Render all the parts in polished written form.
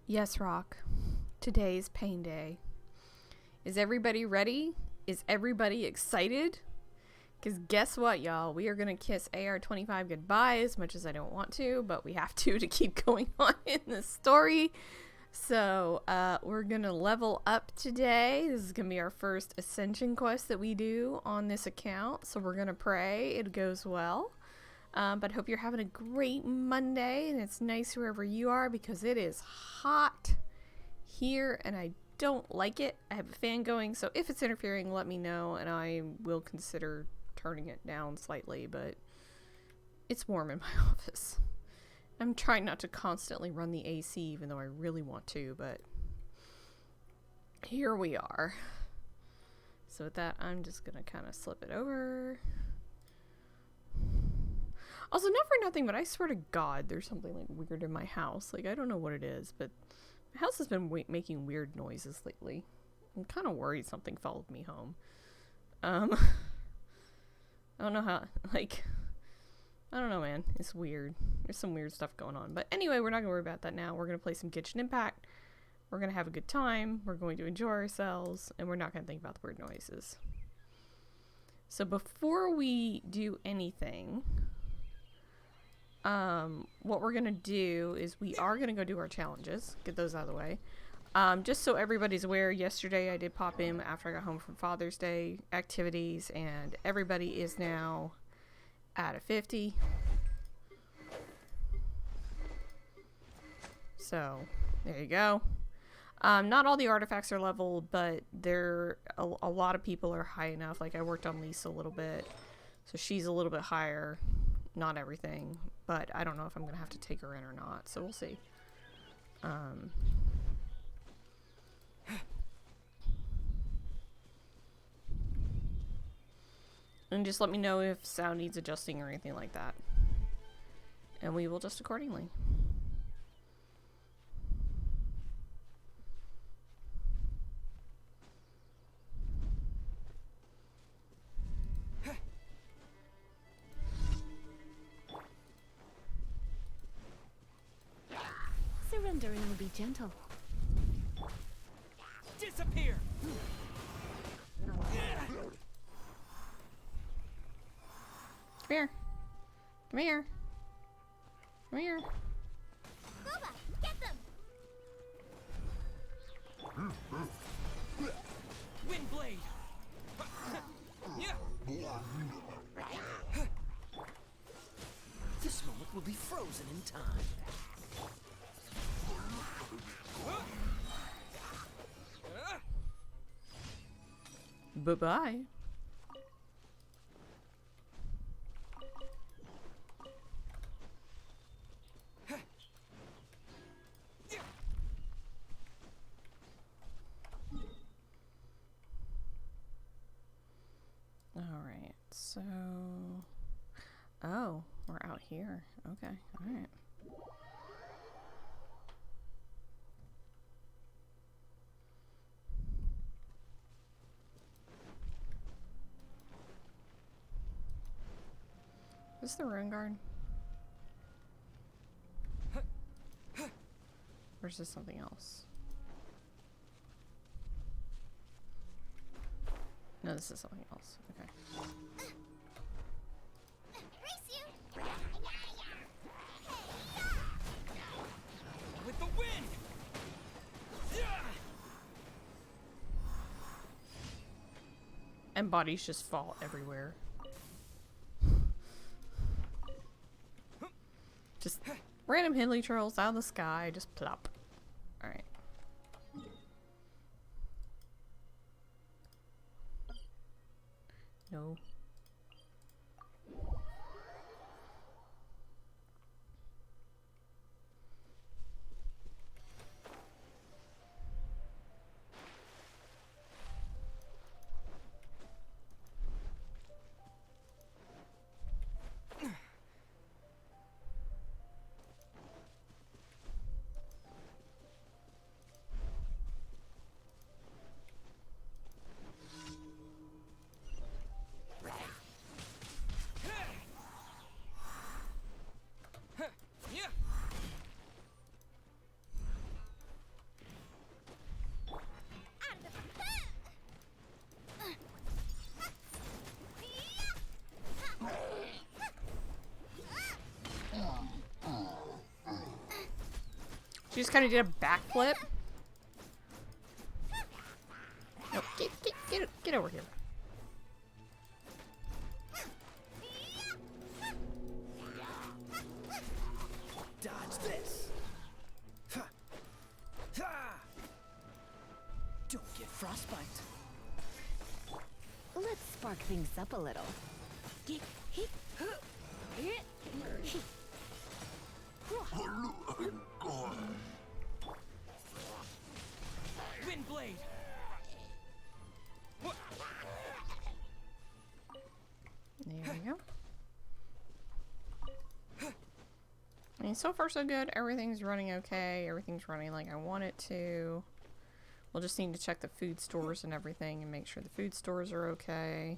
Yes, Rock. Today's pain day. Is everybody ready? Is everybody excited? Because guess what, y'all? We are going to kiss AR25 goodbye as much as I don't want to, but we have to keep going on in this story. So, we're going to level up today. This is going to be our first Ascension quest that we do on this account. So, we're going to pray it goes well. But hope you're having a great Monday, and it's nice wherever you are because it is hot here and I don't like it. I have a fan going, so if it's interfering, let me know and I will consider turning it down slightly, but it's warm in my office. I'm trying not to constantly run the AC even though I really want to, but here we are. So with that, I'm just gonna kind of slip it over. Also, not for nothing, but I swear to God, there's something like weird in my house. Like, I don't know what it is, but my house has been making weird noises lately. I'm kind of worried something followed me home. I don't know how, like, I don't know, man. It's weird. There's some weird stuff going on. But anyway, we're not going to worry about that now. We're going to play some Genshin Impact. We're going to have a good time. We're going to enjoy ourselves. And we're not going to think about the weird noises. So before we do anything, what we're going to do is we are going to go do our challenges. Get those out of the way. Just so everybody's aware, yesterday I did pop in after I got home from Father's Day activities, and everybody is now at a 50. So, there you go. Not all the artifacts are leveled, but a lot of people are high enough. Like, I worked on Lisa a little bit, so she's a little bit higher. Not everything, but I don't know if I'm going to have to take her in or not, so we'll see. And just let me know if sound needs adjusting or anything like that. And we will adjust accordingly. Surrendering will be gentle. Disappear! Come here. Come here. Come here. Booba, get them! Windblade! This moment will be frozen in time. Bye-bye. Alright, so... Oh, we're out here. Okay, alright. Is this the Ruin Guard? Or is this something else? No, this is something else. Okay. Race you! With the wind! And bodies just fall everywhere. Just random Hindley trolls out of the sky, just plop. Alright. No. She just kind of did a backflip. No, get over here. Dodge this. Ha. Ha. Don't get frostbite. Let's spark things up a little. Wind blade. There we go. I mean, so far so good. Everything's running okay. Everything's running like I want it to. We'll just need to check the food stores and everything and make sure the food stores are okay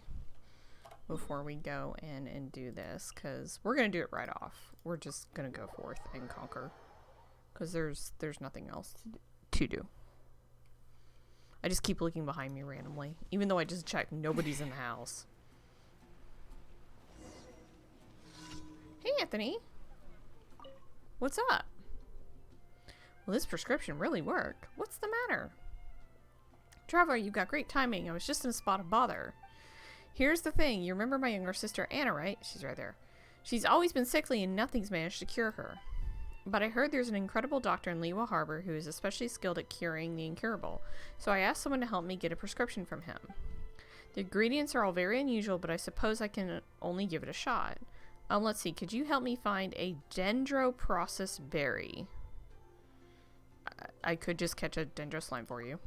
before we go in and do this, because we're going to do it right off. We're just going to go forth and conquer, because there's nothing else to do. I just keep looking behind me randomly, even though I just checked. Nobody's in the house. Hey, Anthony. What's up? Well, this prescription really worked. What's the matter? Traveler, you've got great timing. I was just in a spot of bother. Here's the thing. You remember my younger sister, Anna, right? She's right there. She's always been sickly and nothing's managed to cure her. But I heard there's an incredible doctor in Liwa Harbor who is especially skilled at curing the incurable. So I asked someone to help me get a prescription from him. The ingredients are all very unusual, but I suppose I can only give it a shot. Let's see. Could you help me find a dendroprocess berry? I could just catch a dendro slime for you.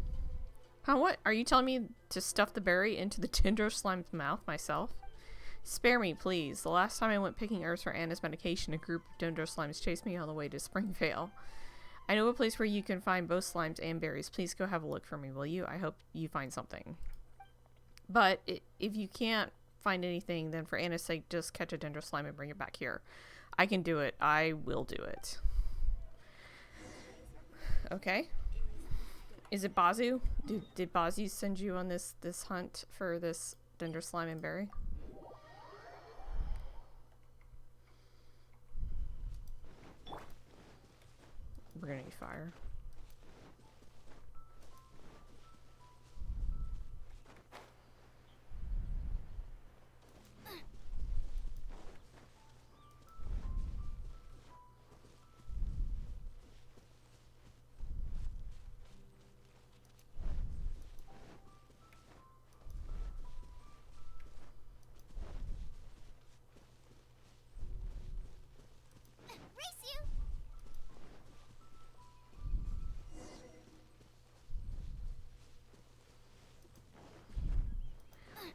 Huh, what? Are you telling me to stuff the berry into the dendro slime's mouth myself? Spare me, please. The last time I went picking herbs for Anna's medication, a group of dendro slimes chased me all the way to Springvale. I know a place where you can find both slimes and berries. Please go have a look for me, will you? I hope you find something. But if you can't find anything, then for Anna's sake, just catch a dendro slime and bring it back here. I can do it. I will do it. Okay. Is it Bazu? Did Bazu send you on this hunt for this dendro slime and berry? We're gonna need fire.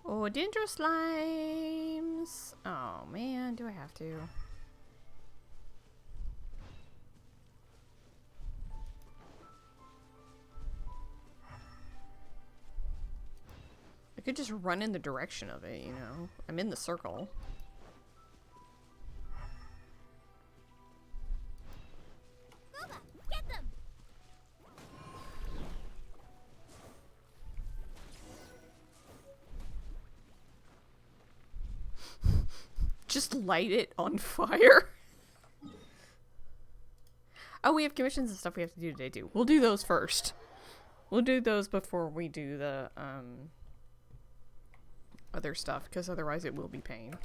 Oh, dendro slimes. Oh man, do I have to? I could just run in the direction of it, you know. I'm in the circle. Boba, get them! Just light it on fire. Oh, we have commissions and stuff we have to do today too. We'll do those first. We'll do those before we do the other stuff, because otherwise it will be pain.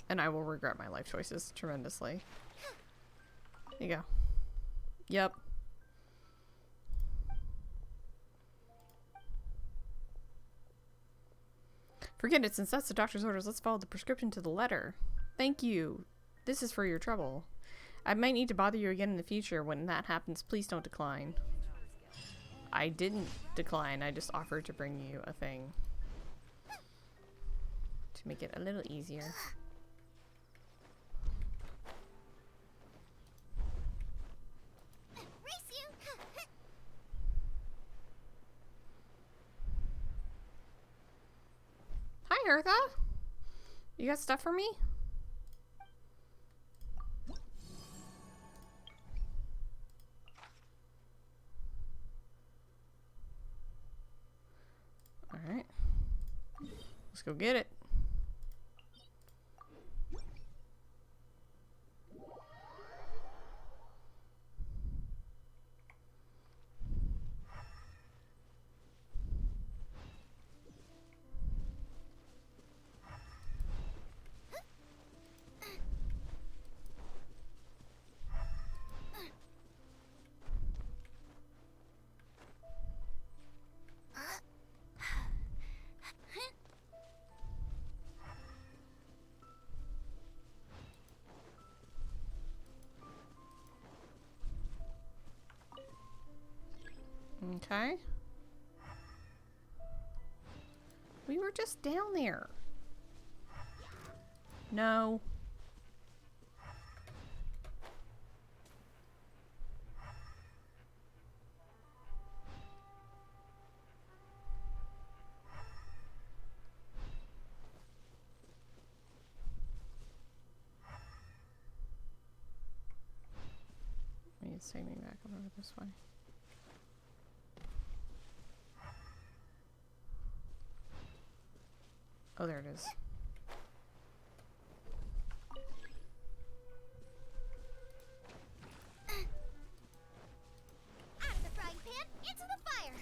And I will regret my life choices tremendously. There you go. Yep. Forget it, since that's the doctor's orders, let's follow the prescription to the letter. Thank you. This is for your trouble. I might need to bother you again in the future. When that happens, please don't decline. I didn't decline. I just offered to bring you a thing. To make it a little easier. Hi, Hertha. You got stuff for me? Alright. Let's go get it. Okay. We were just down there. No. Maybe it's taking me back over this way. Oh, there it is. Out of the frying pan, into the fire.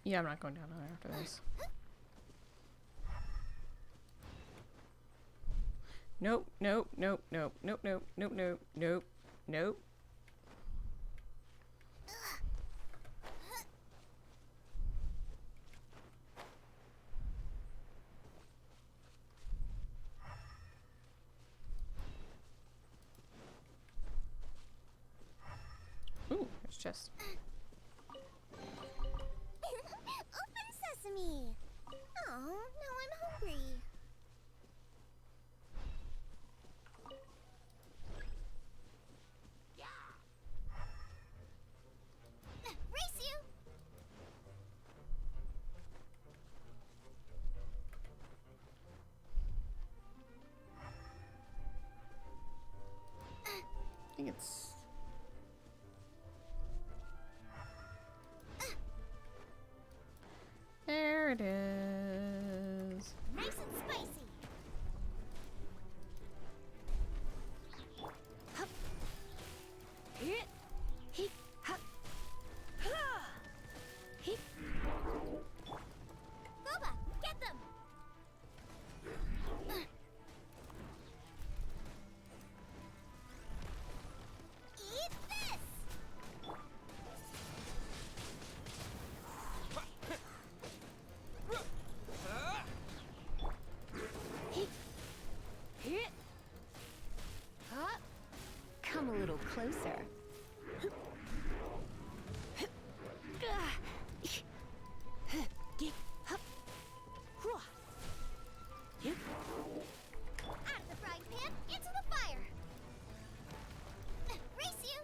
Yeah, I'm not going down there after this. Nope, nope, nope, nope, nope, nope, nope, nope, nope, nope. Ooh, there's chest. Open sesame. Oh, now I'm hungry. Race you. I think it's... There it is. Nice and spicy. Hup. Hit. Hit. Hup. Ha. Hit. Boba, get them. Eat this. Hit. Hit. Hup. Come a little closer. Get up. Out of the frying pan, into the fire. Race you.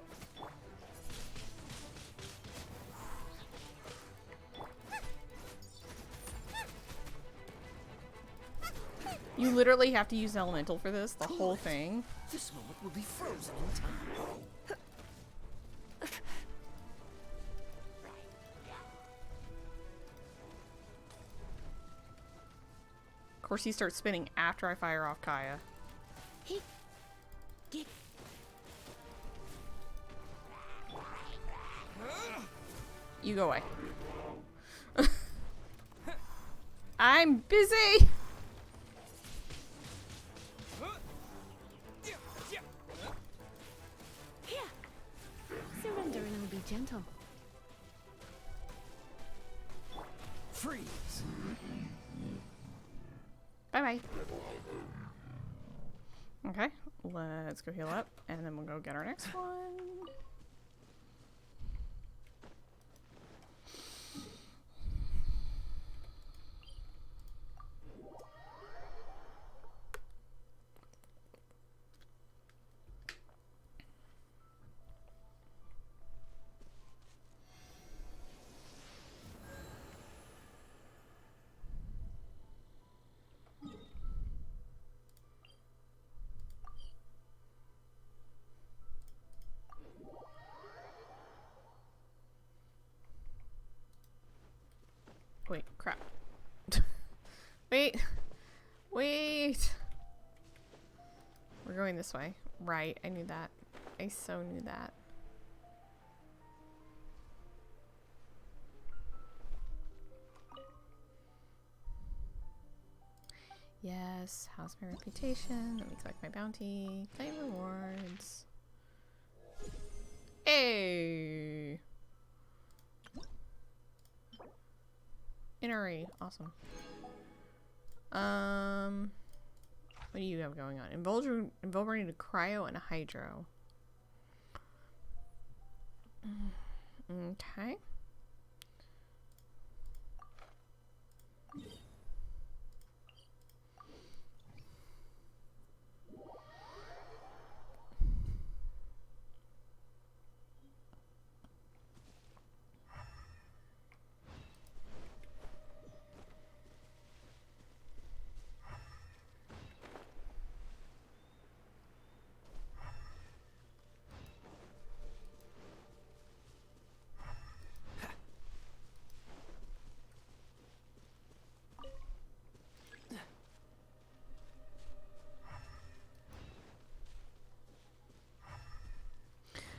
You literally have to use elemental for this, the whole thing. This moment will be frozen in time. Of course, he starts spinning after I fire off Kaya. Hit. Get. You go away. I'm busy! Here. Surrender and I'll be gentle. Freeze. Bye-bye. Okay, let's go heal up, and then we'll go get our next one. Wait, crap. Wait. Wait. We're going this way. Right, I knew that. I so knew that. Yes, how's my reputation? Let me collect my bounty. Claim rewards. Hey! NRE, awesome. What do you have going on? Invulnerable cryo and hydro. Okay.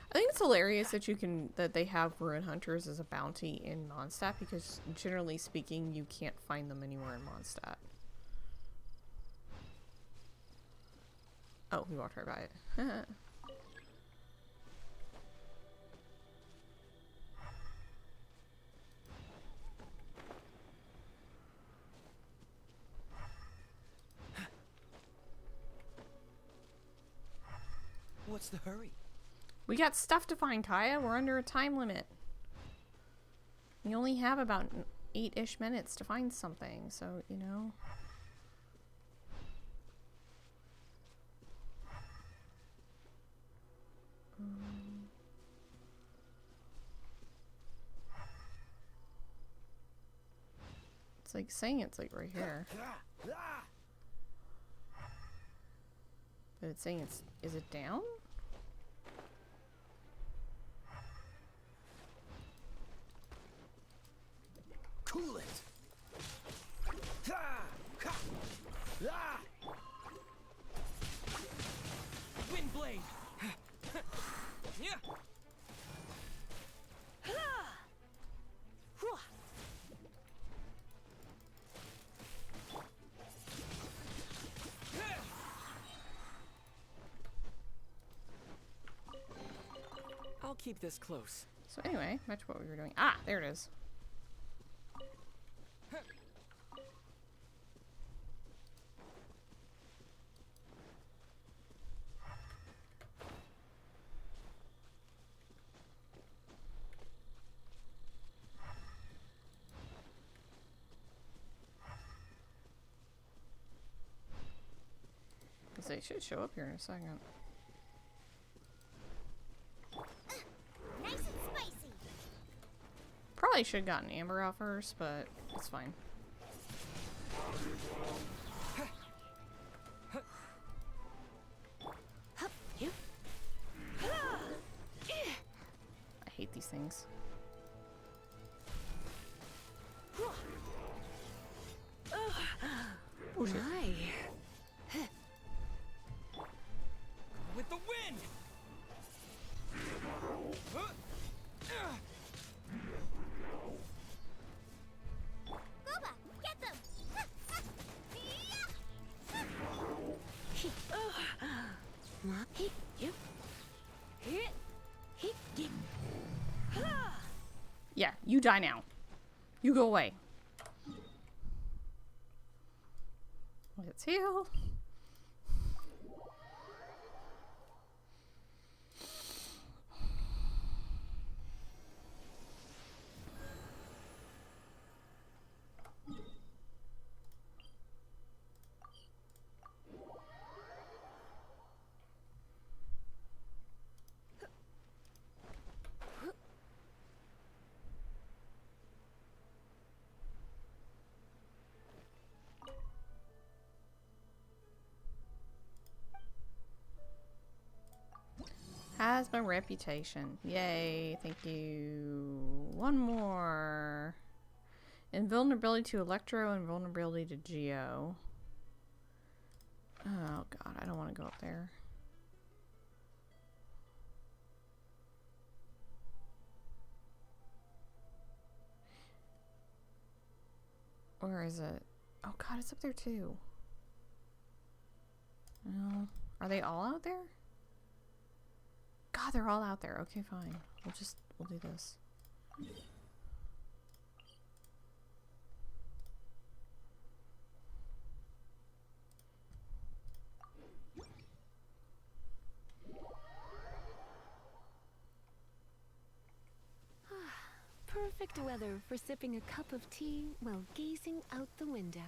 I think it's hilarious that they have ruin hunters as a bounty in Mondstadt, because generally speaking, you can't find them anywhere in Mondstadt. Oh, we walked right by it. What's the hurry? We got stuff to find, Kaya. We're under a time limit. We only have about 8-ish minutes to find something, so, you know. It's like saying it's like right here. But it's saying is it down? Cool it. Wind blade. I'll keep this close. So anyway, back to what we were doing. Ah, there it is. They should show up here in a second. Nice and spicy. Probably should have gotten Amber out first, but it's fine. You. I hate these things. Oh, my. With the wind. Boba, get them. Yeah, you die now. You go away. Let's heal. Has my reputation. Yay, thank you. One more. Invulnerability to Electro and vulnerability to Geo. Oh god, I don't want to go up there. Where is it? Oh god, it's up there too. No. Are they all out there? God, they're all out there. Okay, fine. We'll do this. perfect weather for sipping a cup of tea while gazing out the window.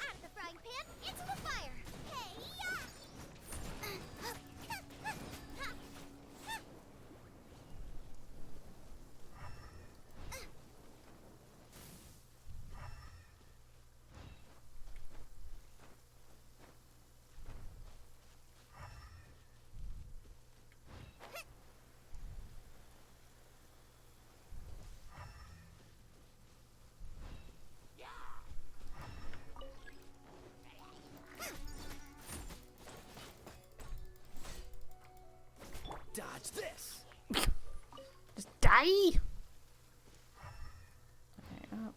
Out of the frying pan, into the fire! Hey-ya! Dodge this. Just die! Okay, up.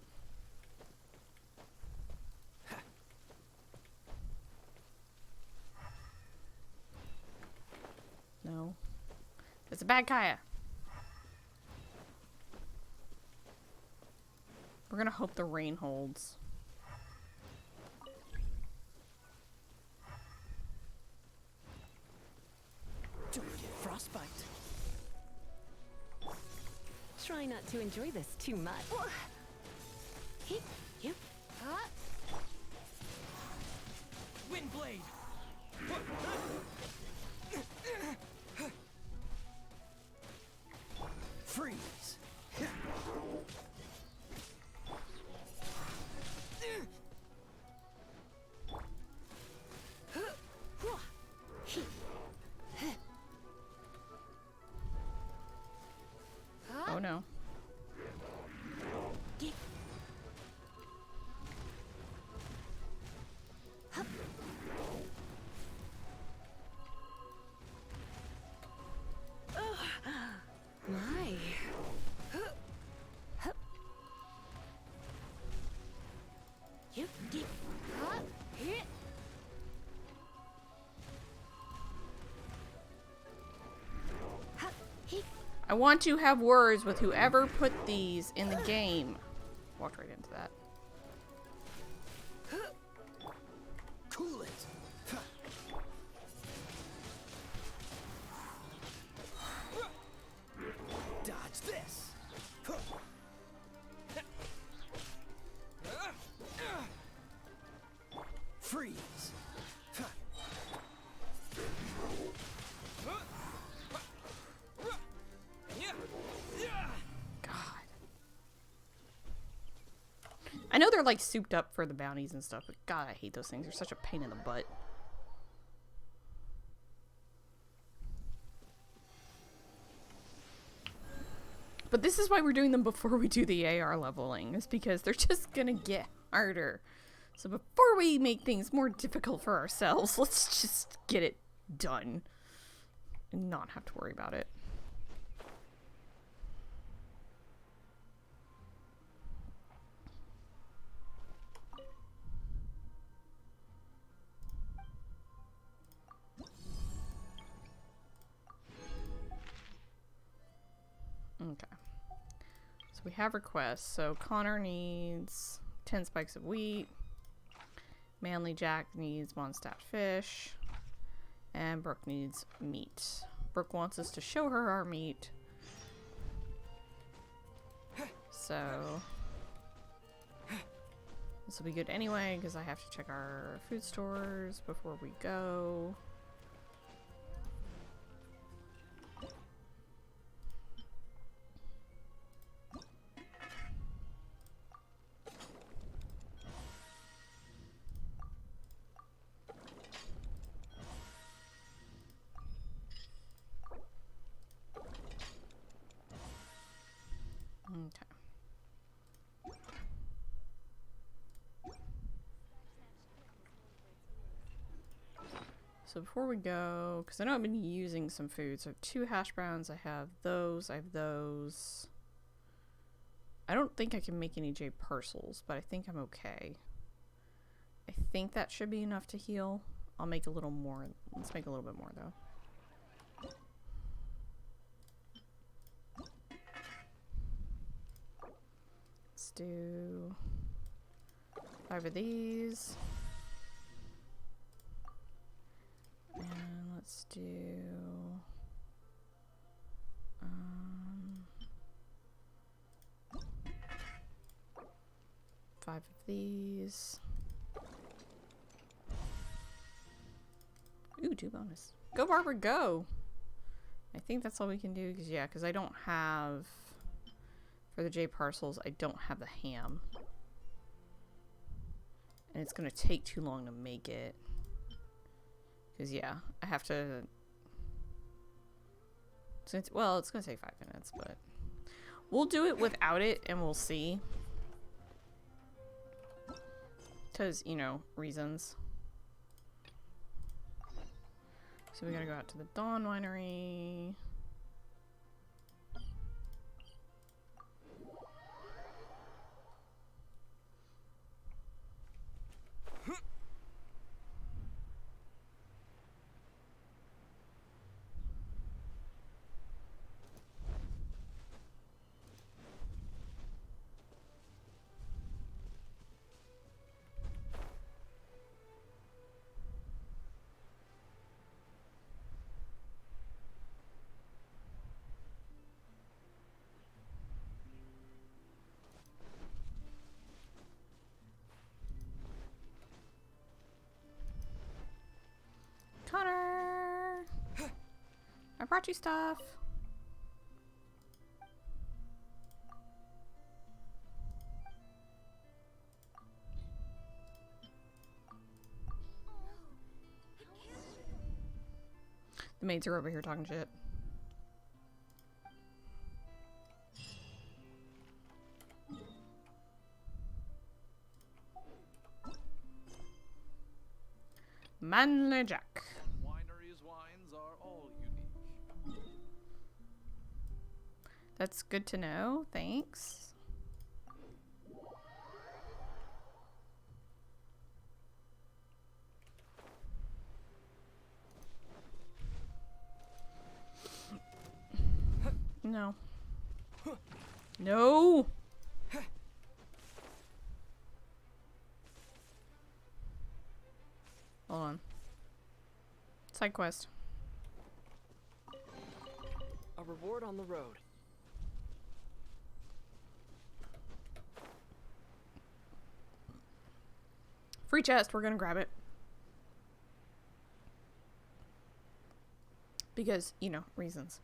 No. It's a bad Kaya. We're gonna hope the rain holds. Don't get frostbite. Try not to enjoy this too much. Yep. Wind blade. Freeze. Oh no. My. Yep. I want to have words with whoever put these in the game. Walked right into that. Cool it. Dodge this. Freeze. God. I know they're like souped up for the bounties and stuff, but God, I hate those things. They're such a pain in the butt. But this is why we're doing them before we do the AR leveling, is because they're just gonna get harder. So before we make things more difficult for ourselves, let's just get it done and not have to worry about it. Okay. So we have requests. So Connor needs 10 spikes of wheat. Manly Jack needs 1 stacked fish. And Brooke needs meat. Brooke wants us to show her our meat. So this will be good anyway, because I have to check our food stores before we go. Okay. So before we go, because I know I've been using some food, so I have 2 hash browns, I have those, I don't think I can make any J parcels, but I think I'm okay. I think that should be enough to heal. I'll make a little more. Let's make a little bit more though. do 5 of these. And let's do 5 of these. Ooh, 2 bonus. Go, Barbara, go! I think that's all we can do, because, yeah, because I don't have, for the J parcels, I don't have the ham. And it's going to take too long to make it. Because, yeah, I have to, since, well, it's going to take 5 minutes, but we'll do it without it, and we'll see. Because, you know, reasons. So we gotta go out to the Dawn Winery. Connor! I brought you stuff. The maids are over here talking shit. Manly Jack. Winery's wines are all unique. That's good to know. Thanks. No. No! Hold on. Side quest. A reward on the road. Free chest. We're gonna grab it. Because, you know, reasons.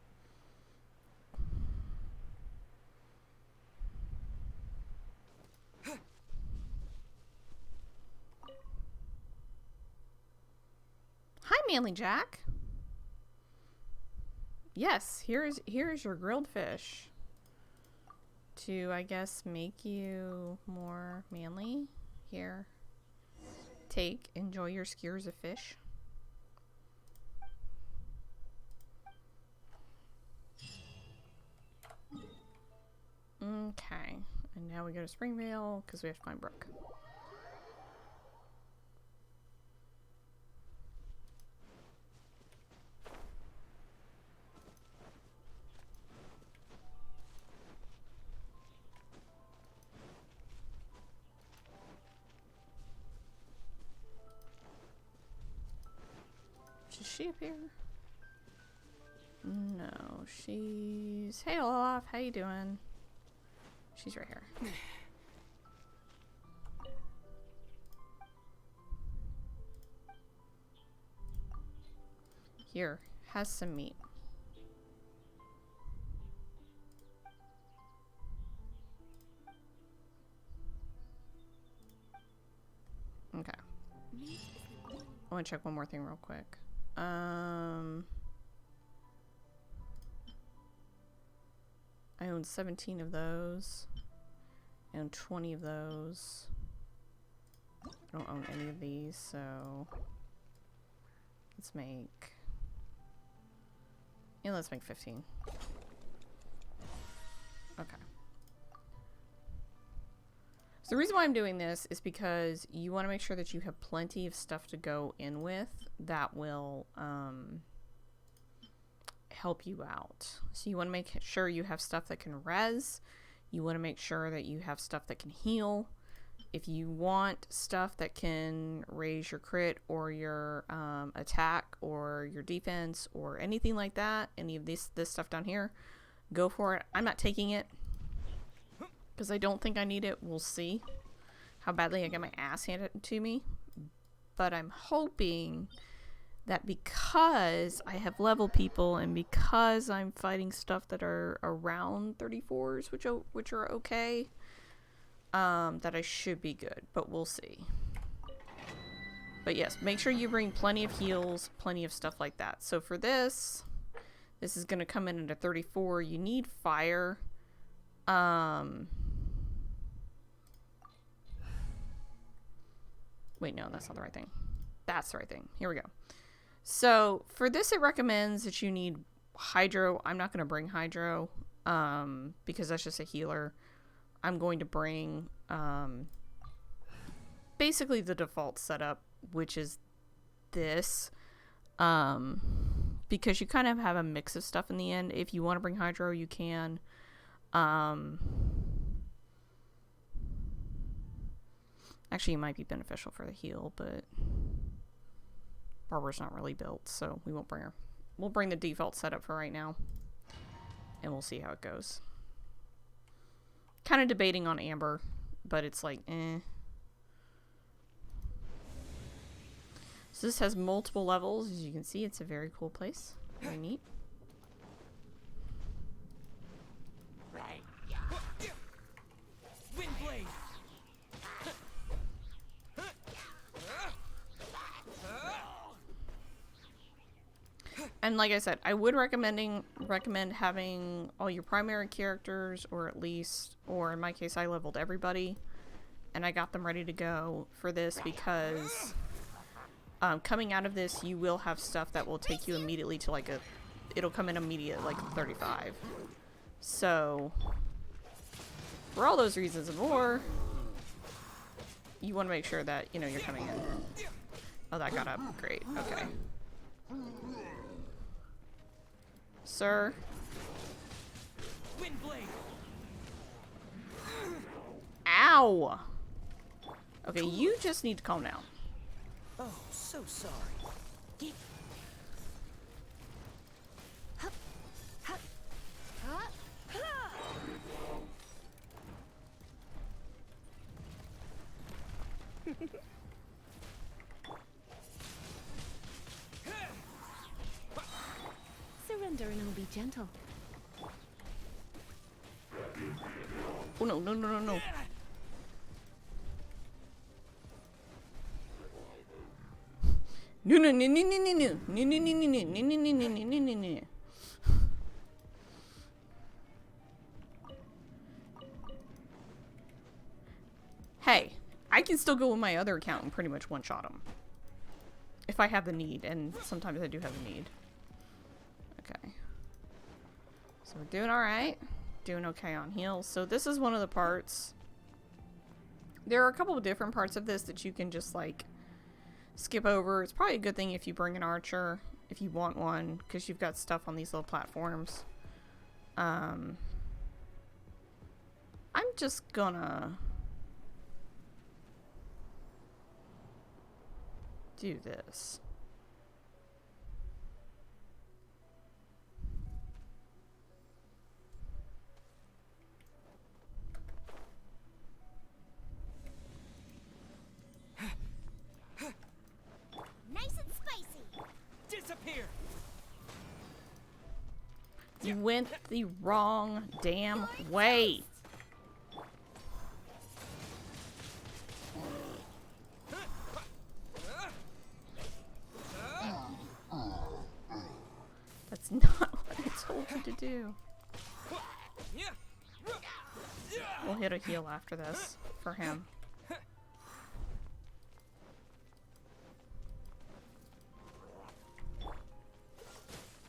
Hi, Manly Jack. Yes, here is your grilled fish. To, I guess, make you more manly. Here. Take, enjoy your skewers of fish. Okay. And now we go to Springvale because we have to find Brooke. Is she up here? No, she's... Hey Olaf, how you doing? She's right here. Here, has some meat. Okay. I want to check one more thing real quick. I own 17 of those. I own 20 of those. I don't own any of these, so let's make... Yeah, let's make 15. Okay. So the reason why I'm doing this is because you want to make sure that you have plenty of stuff to go in with that will help you out. So you want to make sure you have stuff that can res. You want to make sure that you have stuff that can heal. If you want stuff that can raise your crit or your attack or your defense or anything like that, any of this stuff down here, go for it. I'm not taking it because I don't think I need it. We'll see how badly I get my ass handed to me. But I'm hoping that because I have level people and because I'm fighting stuff that are around 34s, which are okay, that I should be good, but we'll see. But yes, make sure you bring plenty of heals, plenty of stuff like that. So for this is going to come in at a 34. You need fire. Wait, no, that's not the right thing. That's the right thing. Here we go. So for this, it recommends that you need hydro. I'm not going to bring hydro because that's just a healer. I'm going to bring basically the default setup, which is this, because you kind of have a mix of stuff in the end. If you want to bring hydro, you can. Actually, it might be beneficial for the heal, but Barbara's not really built, so we won't bring her. We'll bring the default setup for right now, and we'll see how it goes. Kind of debating on Amber, but it's like, eh. So this has multiple levels. As you can see, it's a very cool place. Very neat. Windblade. And like I said, I would recommend having all your primary characters, or at least, or in my case, I leveled everybody, and I got them ready to go for this because coming out of this, you will have stuff that will take you immediately to like it'll come in immediate, like 35. So for all those reasons and more, you want to make sure that, you know, you're coming in. Oh, that got up. Great. Okay. Sir. Windblade. Ow! Okay, you just need to calm down. Oh, so sorry. Surrender and I'll be gentle. Oh no, no, no, no, no. No, no, no, no, no, no, no, no, no, no, no, no, no, no, no, no, no, no. Hey, I can still go with my other account and pretty much one-shot them. If I have the need, and sometimes I do have the need. Okay. So we're doing alright. Doing okay on heals. So this is one of the parts. There are a couple of different parts of this that you can just like skip over. It's probably a good thing if you bring an archer, if you want one, because you've got stuff on these little platforms. I'm just gonna do this. Nice and spicy. Disappear. You went the wrong damn way. That's not what I told you to do. We'll hit a heal after this for him.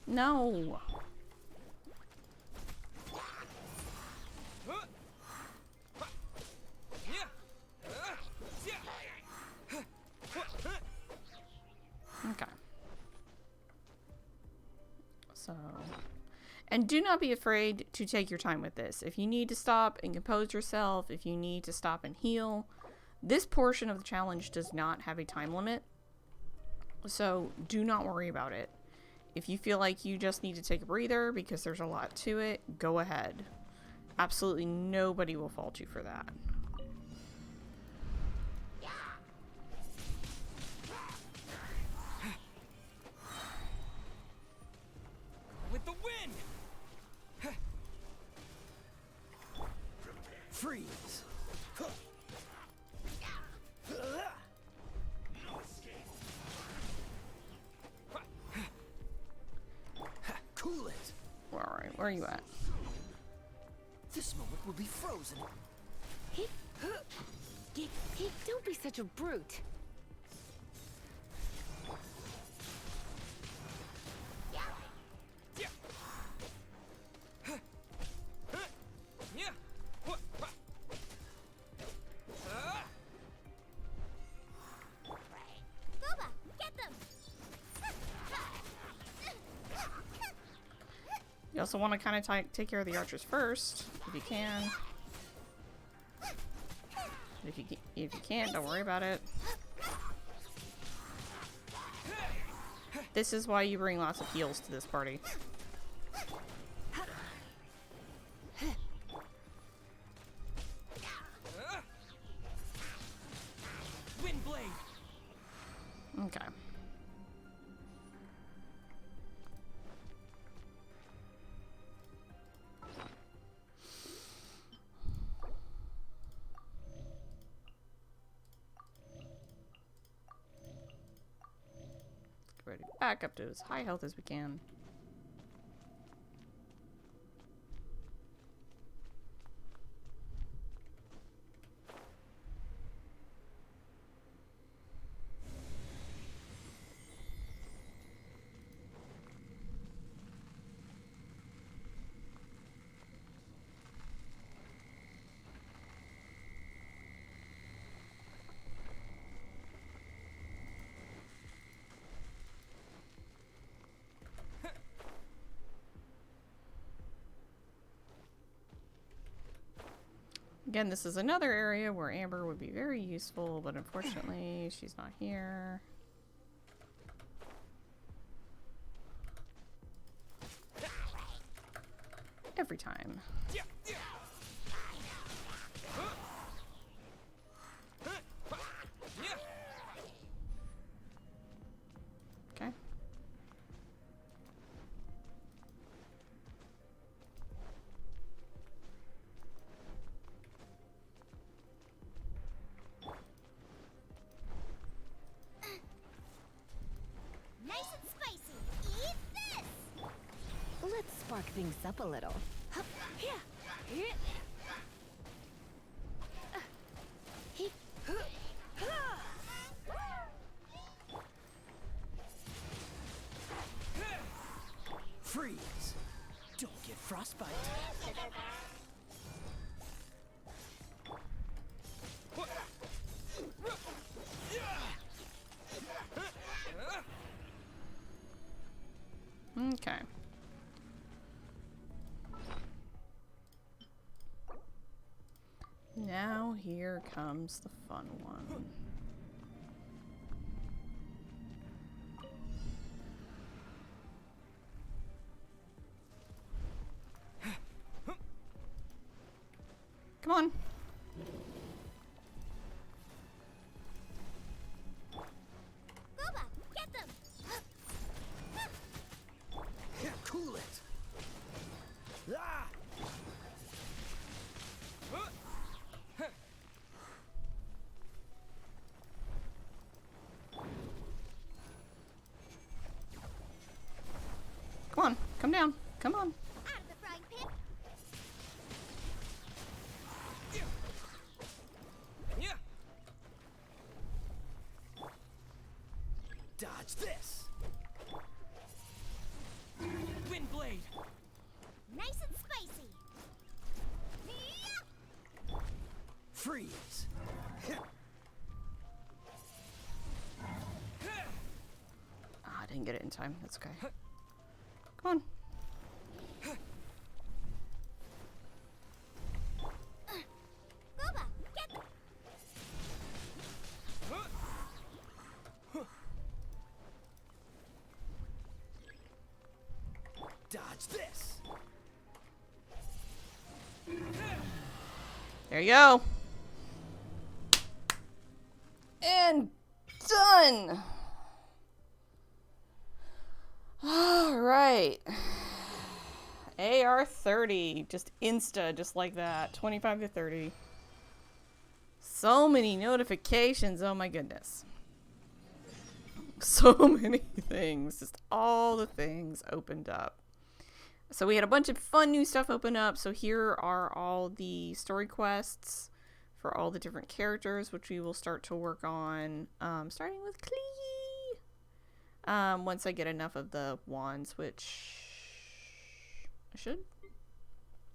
No. Okay. So, And do not be afraid to take your time with this. If you need to stop and compose yourself, if you need to stop and heal, this portion of the challenge does not have a time limit. So do not worry about it. If you feel like you just need to take a breather because there's a lot to it, go ahead. Absolutely nobody will fault you for that. With the wind! Freeze! Cool it! Alright, where are you at? This moment will be frozen. Hey, don't be such a brute. Boba, get them! You also want to kind of take care of the archers first, if you can. If you can't, don't worry about it. This is why you bring lots of heals to this party. Wind blade! Okay. Get ready back up to as high health as we can. Again, this is another area where Amber would be very useful, but unfortunately, she's not here. Every time. Okay. Nice and spicy. Eat this! Let's spark things up a little. Hup, here. Here. He- Freeze! Don't get frostbite. Okay. Now here comes the fun one. Come on. Boba, get them! Yeah, cool it! Ah! Come on. Come down. Come on. Out of the frying pan! Yeah. Dodge this. Wind blade. Nice and spicy! Yeah! Freeze. Ah, I didn't get it in time. That's okay. Come on. There you go. And done. All right. AR30, just insta, just like that. 25 to 30. So many notifications. Oh my goodness. So many things. Just all the things opened up. So we had a bunch of fun new stuff open up. So here are all the story quests for all the different characters, which we will start to work on, starting with Klee. Once I get enough of the wands, which I should.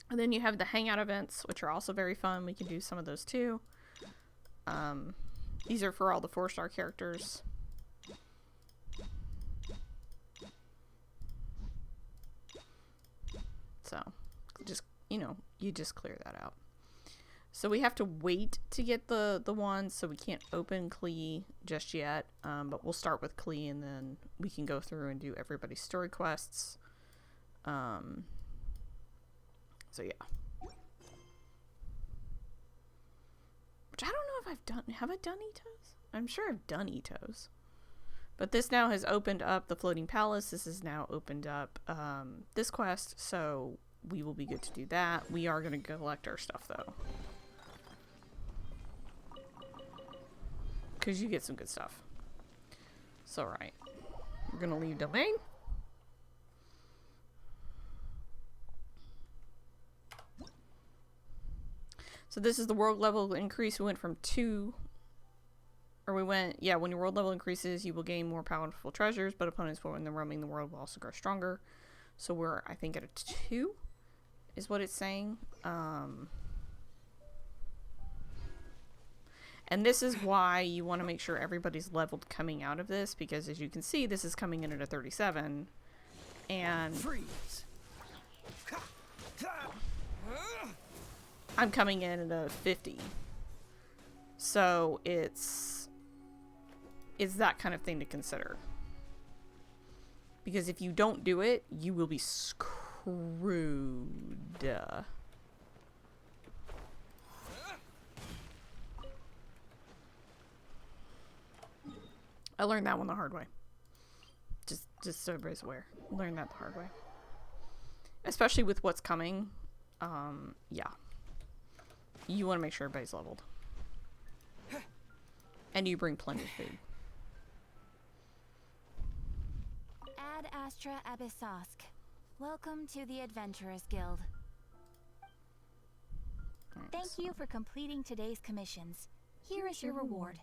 And then you have the hangout events, which are also very fun. We can do some of those too. These are for all the 4-star characters. So, just, you just clear that out. So we have to wait to get the wands, so we can't open Klee just yet. But we'll start with Klee, and then we can go through and do everybody's story quests. So yeah. Which I don't know if I've done. Have I done Itos? I'm sure I've done Itos. But this now has opened up the Floating Palace. This has now opened up this quest, so we will be good to do that. We are going to collect our stuff, though. Because you get some good stuff. So, right. We're going to leave domain. So this is the world level increase. We went from 2... Or we went... Yeah, when your world level increases, you will gain more powerful treasures, but opponents when they're roaming the world will also grow stronger. So we're, I think, at a 2, is what it's saying. And this is why you want to make sure everybody's leveled coming out of this, because as you can see, this is coming in at a 37. And... Freeze. I'm coming in at a 50. So it's that kind of thing to consider. Because if you don't do it, you will be screwed. I learned that one the hard way. Just so everybody's aware. Learned that the hard way. Especially with what's coming. Yeah. You want to make sure everybody's leveled. And you bring plenty of food. Ad Astra Abyssosk. Welcome to the Adventurers Guild. Right, Thank you for completing today's commissions. Here is your reward.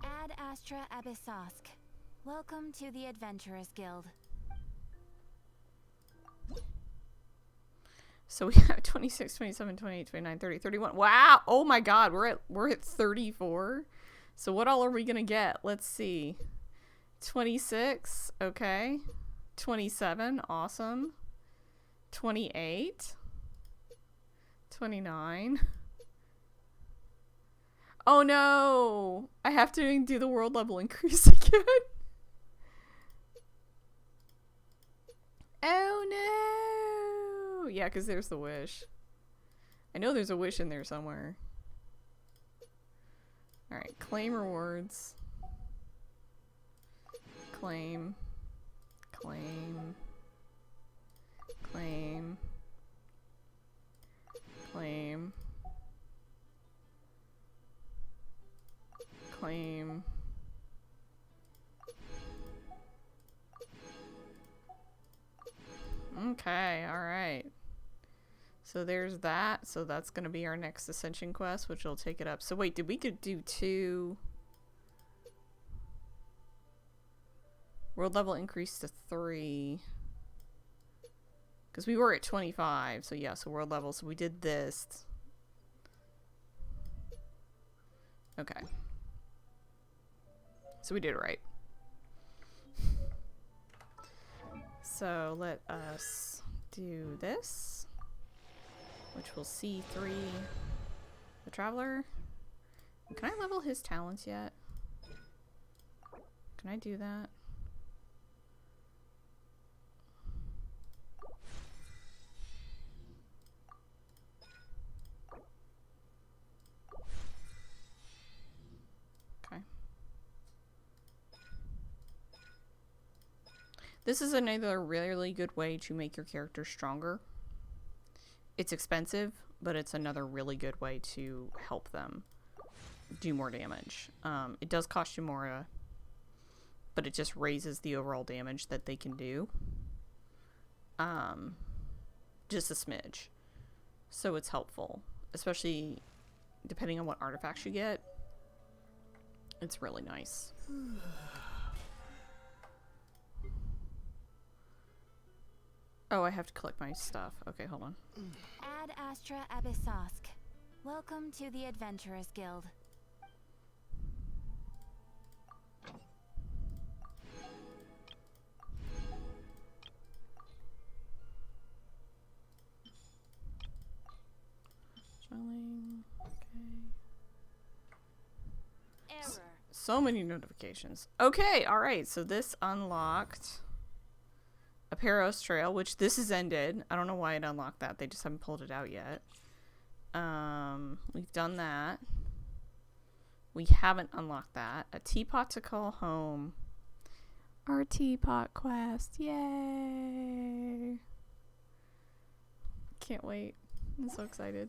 Ad Astra Abyssosk. Welcome to the Adventurers Guild. So we have 26, 27, 28, 29, 30, 31. Wow! Oh my god, we're at 34. So what all are we gonna get? Let's see. 26, okay. 27, awesome. 28. 29. Oh no! I have to do the world level increase again. Oh no! Yeah, because there's the wish. I know there's a wish in there somewhere. Alright, claim rewards. Claim. Claim. Claim. Claim. Claim. Okay, alright. So there's that. So that's going to be our next Ascension quest, which will take it up. So wait, did we could do 2... World level increase to 3. Because we were at 25. So yeah, so world level. So we did this. Okay. So we did it right. So let us do this, which will see 3 the Traveler. Can I level his talents yet? Can I do that? This is another really good way to make your character stronger. It's expensive, but it's another really good way to help them do more damage. It does cost you more, but it just raises the overall damage that they can do. Just a smidge. So it's helpful, especially depending on what artifacts you get. It's really nice. Oh, I have to collect my stuff. Okay, hold on. Ad Astra Abyssosk. Welcome to the Adventurers Guild. Spelling. Okay. Error. So many notifications. Okay, alright. So this unlocked a Peros Trail, which this is ended. I don't know why it unlocked that. They just haven't pulled it out yet. We've done that. We haven't unlocked that. A teapot to call home. Our teapot quest. Yay! Can't wait. I'm so excited.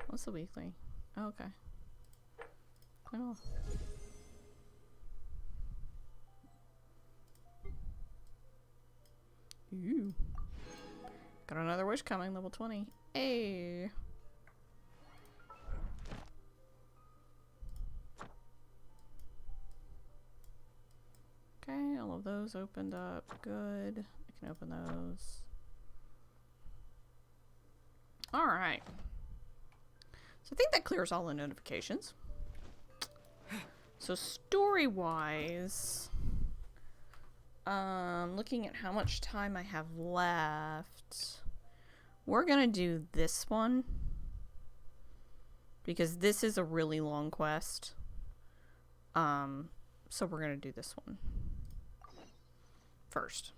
What's the weekly? Oh, okay. Oh. Ooh. Got another wish coming, level 20. Hey. Okay, all of those opened up. Good. I can open those. Alright. So I think that clears all the notifications. So story-wise, looking at how much time I have left, we're gonna do this one because this is a really long quest. So we're gonna do this one first.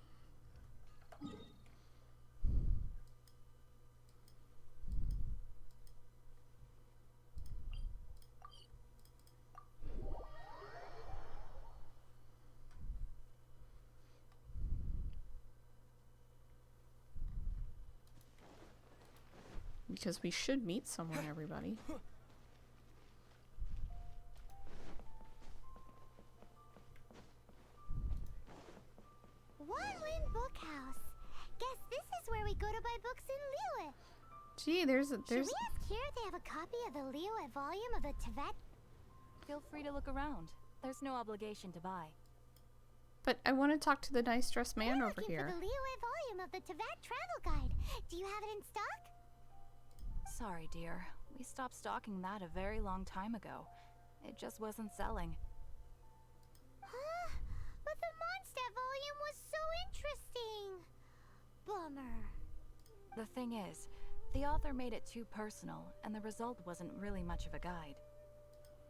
Because we should meet someone, everybody. One-Win Bookhouse. Guess this is where we go to buy books in Liyue. Gee, there's Should we ask here if they have a copy of the Liyue volume of the Tevat? Feel free to look around. There's no obligation to buy. But I want to talk to the nice dressed man We're over looking here. for the Liyue volume of the Tevat travel guide. Do you have it in stock? Sorry, dear. We stopped stocking that a very long time ago. It just wasn't selling. Huh? But the Mondstadt volume was so interesting. Bummer. The thing is, the author made it too personal, and the result wasn't really much of a guide.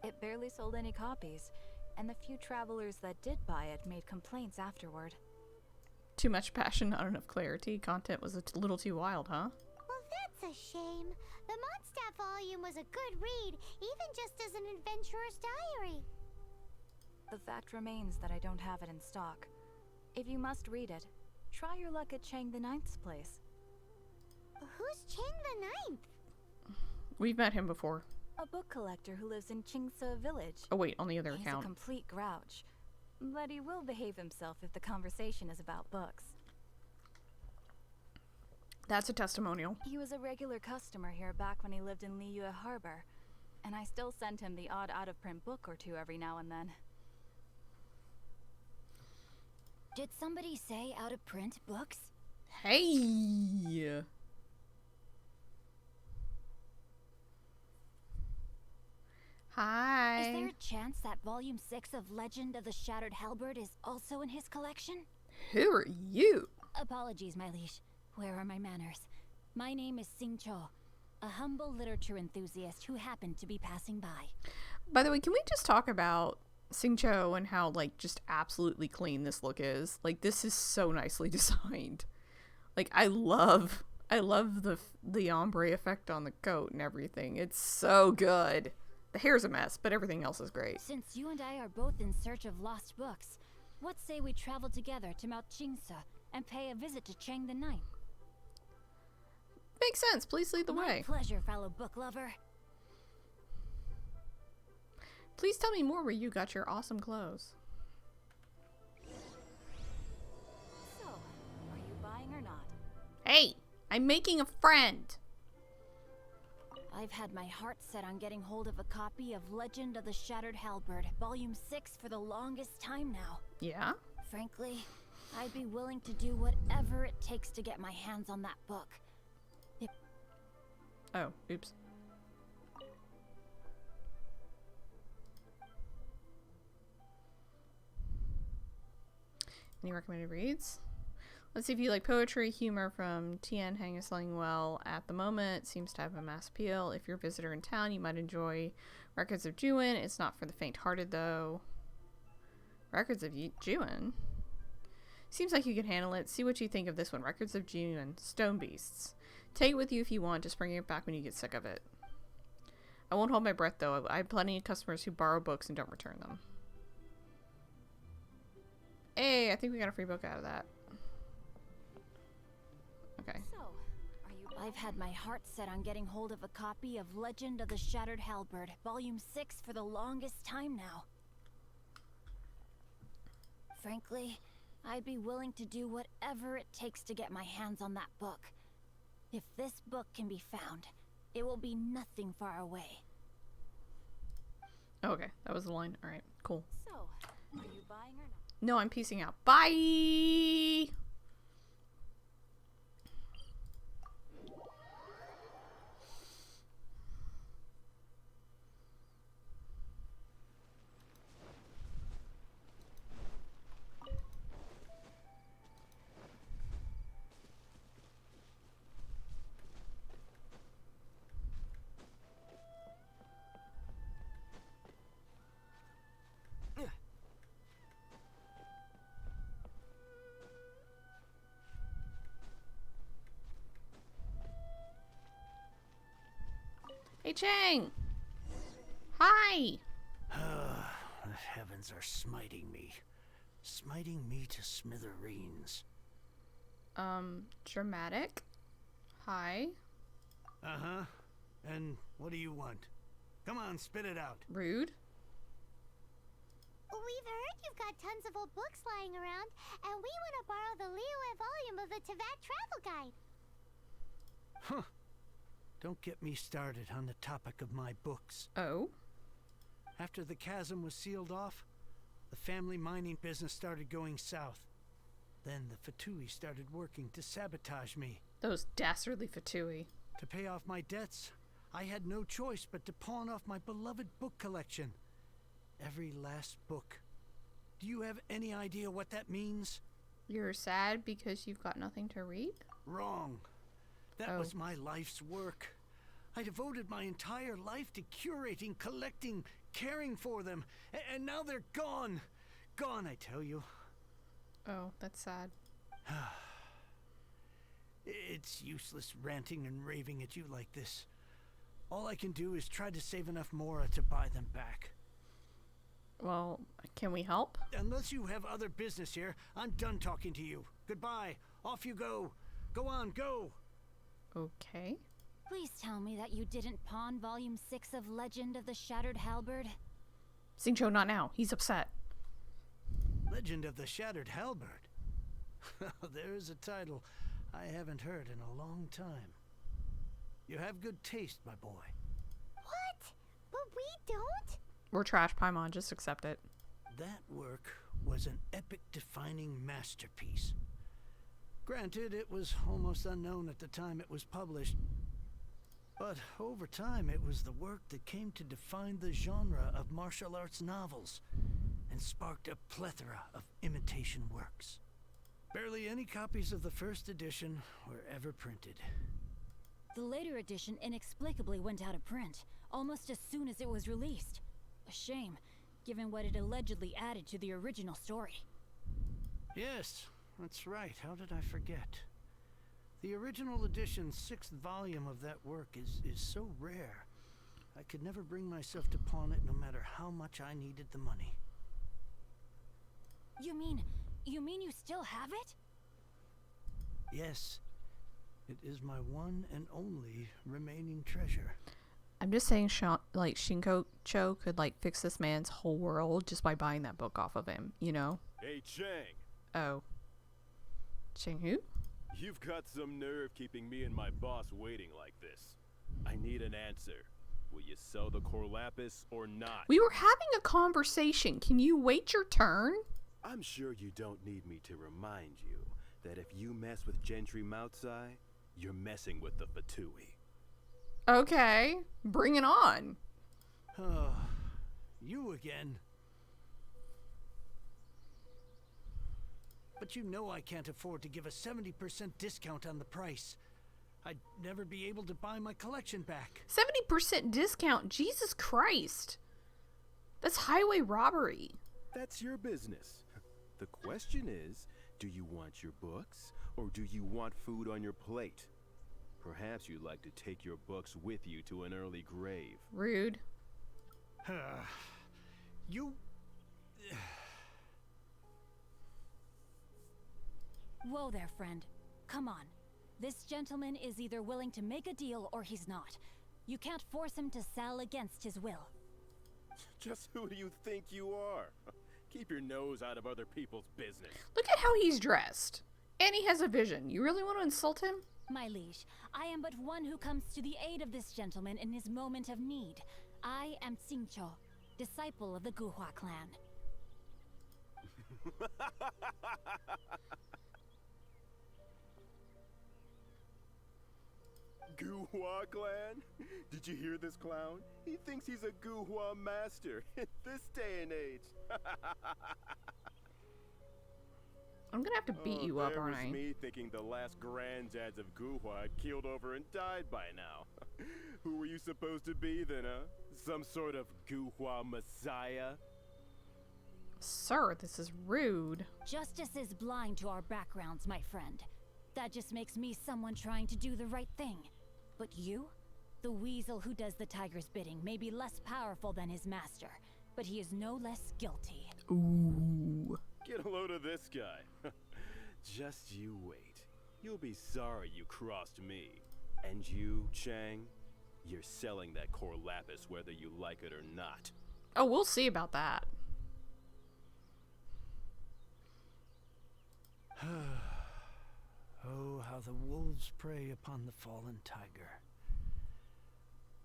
It barely sold any copies, and the few travelers that did buy it made complaints afterward. Too much passion, not enough clarity. Content was a little too wild, huh? Well, that's a shame. The Mondstadt volume was a good read, even just as an adventurer's diary. The fact remains that I don't have it in stock. If you must read it, try your luck at Chang the Ninth's place. Who's Chang the Ninth? We've met him before. A book collector who lives in Chingsa village. Oh wait, on the other He's account. a complete grouch, but he will behave himself if the conversation is about books. That's a testimonial. He was a regular customer here back when he lived in Liyue Harbor, and I still send him the odd out-of-print book or two every now and then. Did somebody say out-of-print books? Hey! Hi. Is there a chance that Volume 6 of Legend of the Shattered Halberd is also in his collection? Who are you? Apologies, my liege. Where are my manners? My name is Sing Cho, a humble literature enthusiast who happened to be passing by. By the way, can we just talk about Sing Cho and how, like, just absolutely clean this look is? Like, this is so nicely designed. Like, I love the ombre effect on the coat and everything. It's so good. The hair's a mess, but everything else is great. Since you and I are both in search of lost books, what say we travel together to Mount Qingse and pay a visit to Chang the Ninth? Makes sense. Please lead the My way. pleasure, fellow book lover. Please tell me more where you got your awesome clothes. So, are you buying or not? Hey, I'm making a friend. I've had my heart set on getting hold of a copy of Legend of the Shattered Halberd, Volume 6 for the longest time now. Yeah? Frankly, I'd be willing to do whatever it takes to get my hands on that book. Oh, oops. Any recommended reads? Let's see if you like poetry. Humor from Tian Hang is selling well at the moment. Seems to have a mass appeal. If you're a visitor in town, you might enjoy Records of Juin. It's not for the faint-hearted, though. Records of Juin? Seems like you can handle it. See what you think of this one. Records of Juin. Stone Beasts. Take it with you if you want. Just bring it back when you get sick of it. I won't hold my breath, though. I have plenty of customers who borrow books and don't return them. Hey, I think we got a free book out of that. Okay. So, are you buying? I've had my heart set on getting hold of a copy of Legend of the Shattered Halberd, Volume 6 for the longest time now. Frankly, I'd be willing to do whatever it takes to get my hands on that book. If this book can be found, it will be nothing far away. Oh, okay, that was the line. All right, cool. So, are you buying or not? No, I'm piecing out. Bye! Hey, Chang! Hi! The heavens are smiting me. Smiting me to smithereens. Dramatic? Hi? Uh-huh. And what do you want? Come on, spit it out. Rude? We've heard you've got tons of old books lying around, and we want to borrow the Liyue volume of the Teyvat Travel Guide. Huh. Don't get me started on the topic of my books. Oh? After the chasm was sealed off, the family mining business started going south. Then the Fatui started working to sabotage me. Those dastardly Fatui. To pay off my debts, I had no choice but to pawn off my beloved book collection. Every last book. Do you have any idea what that means? You're sad because you've got nothing to read? Wrong. That Oh. was my life's work. I devoted my entire life to curating, collecting, caring for them. And now they're gone. Gone, I tell you. Oh, that's sad. It's useless ranting and raving at you like this. All I can do is try to save enough Mora to buy them back. Well, can we help? Unless you have other business here, I'm done talking to you. Goodbye. Off you go. Go on, go. Okay. Please tell me that you didn't pawn Volume 6 of Legend of the Shattered Halberd. Xingqiu, not now. He's upset. Legend of the Shattered Halberd. There's a title I haven't heard in a long time. You have good taste, my boy. What? But we don't? We're trash, Paimon. Just accept it. That work was an epic-defining masterpiece. Granted, it was almost unknown at the time it was published. But over time, it was the work that came to define the genre of martial arts novels and sparked a plethora of imitation works. Barely any copies of the first edition were ever printed. The later edition inexplicably went out of print, almost as soon as it was released. A shame, given what it allegedly added to the original story. Yes, that's right. How did I forget? The original edition's 6th volume of that work is so rare. I could never bring myself to pawn it no matter how much I needed the money. You mean you still have it? Yes, it is my one and only remaining treasure. I'm just saying, Shinko Cho could like fix this man's whole world just by buying that book off of him, you know? Hey, Chang. Oh. Chang who? You've got some nerve keeping me and my boss waiting like this. I need an answer. Will you sell the Corlapis or not? We were having a conversation. Can you wait your turn? I'm sure you don't need me to remind you that if you mess with Gentry Moutsai, you're messing with the Fatui. Okay, bring it on. Oh, you again. But you know I can't afford to give a 70% discount on the price. I'd never be able to buy my collection back. 70% discount? Jesus Christ. That's highway robbery. That's your business. The question is, do you want your books or do you want food on your plate? Perhaps you'd like to take your books with you to an early grave. Rude. You... Whoa there, friend. Come on. This gentleman is either willing to make a deal or he's not. You can't force him to sell against his will. Just who do you think you are? Keep your nose out of other people's business. Look at how he's dressed. And he has a vision. You really want to insult him? My liege, I am but one who comes to the aid of this gentleman in his moment of need. I am Xingqiu, disciple of the Guhua clan. Guhua clan? Did you hear this clown? He thinks he's a Guhua master in this day and age. I'm gonna have to beat you up, aren't I? There was me thinking the last granddads of Guhua had keeled over and died by now. Who were you supposed to be then, huh? Some sort of Guhua messiah? Sir, this is rude. Justice is blind to our backgrounds, my friend. That just makes me someone trying to do the right thing. But you? The weasel who does the tiger's bidding may be less powerful than his master, but he is no less guilty. Ooh. Get a load of this guy. Just you wait. You'll be sorry you crossed me. And you, Chang, you're selling that Corlapis whether you like it or not. Oh, we'll see about that. Oh, how the wolves prey upon the fallen tiger.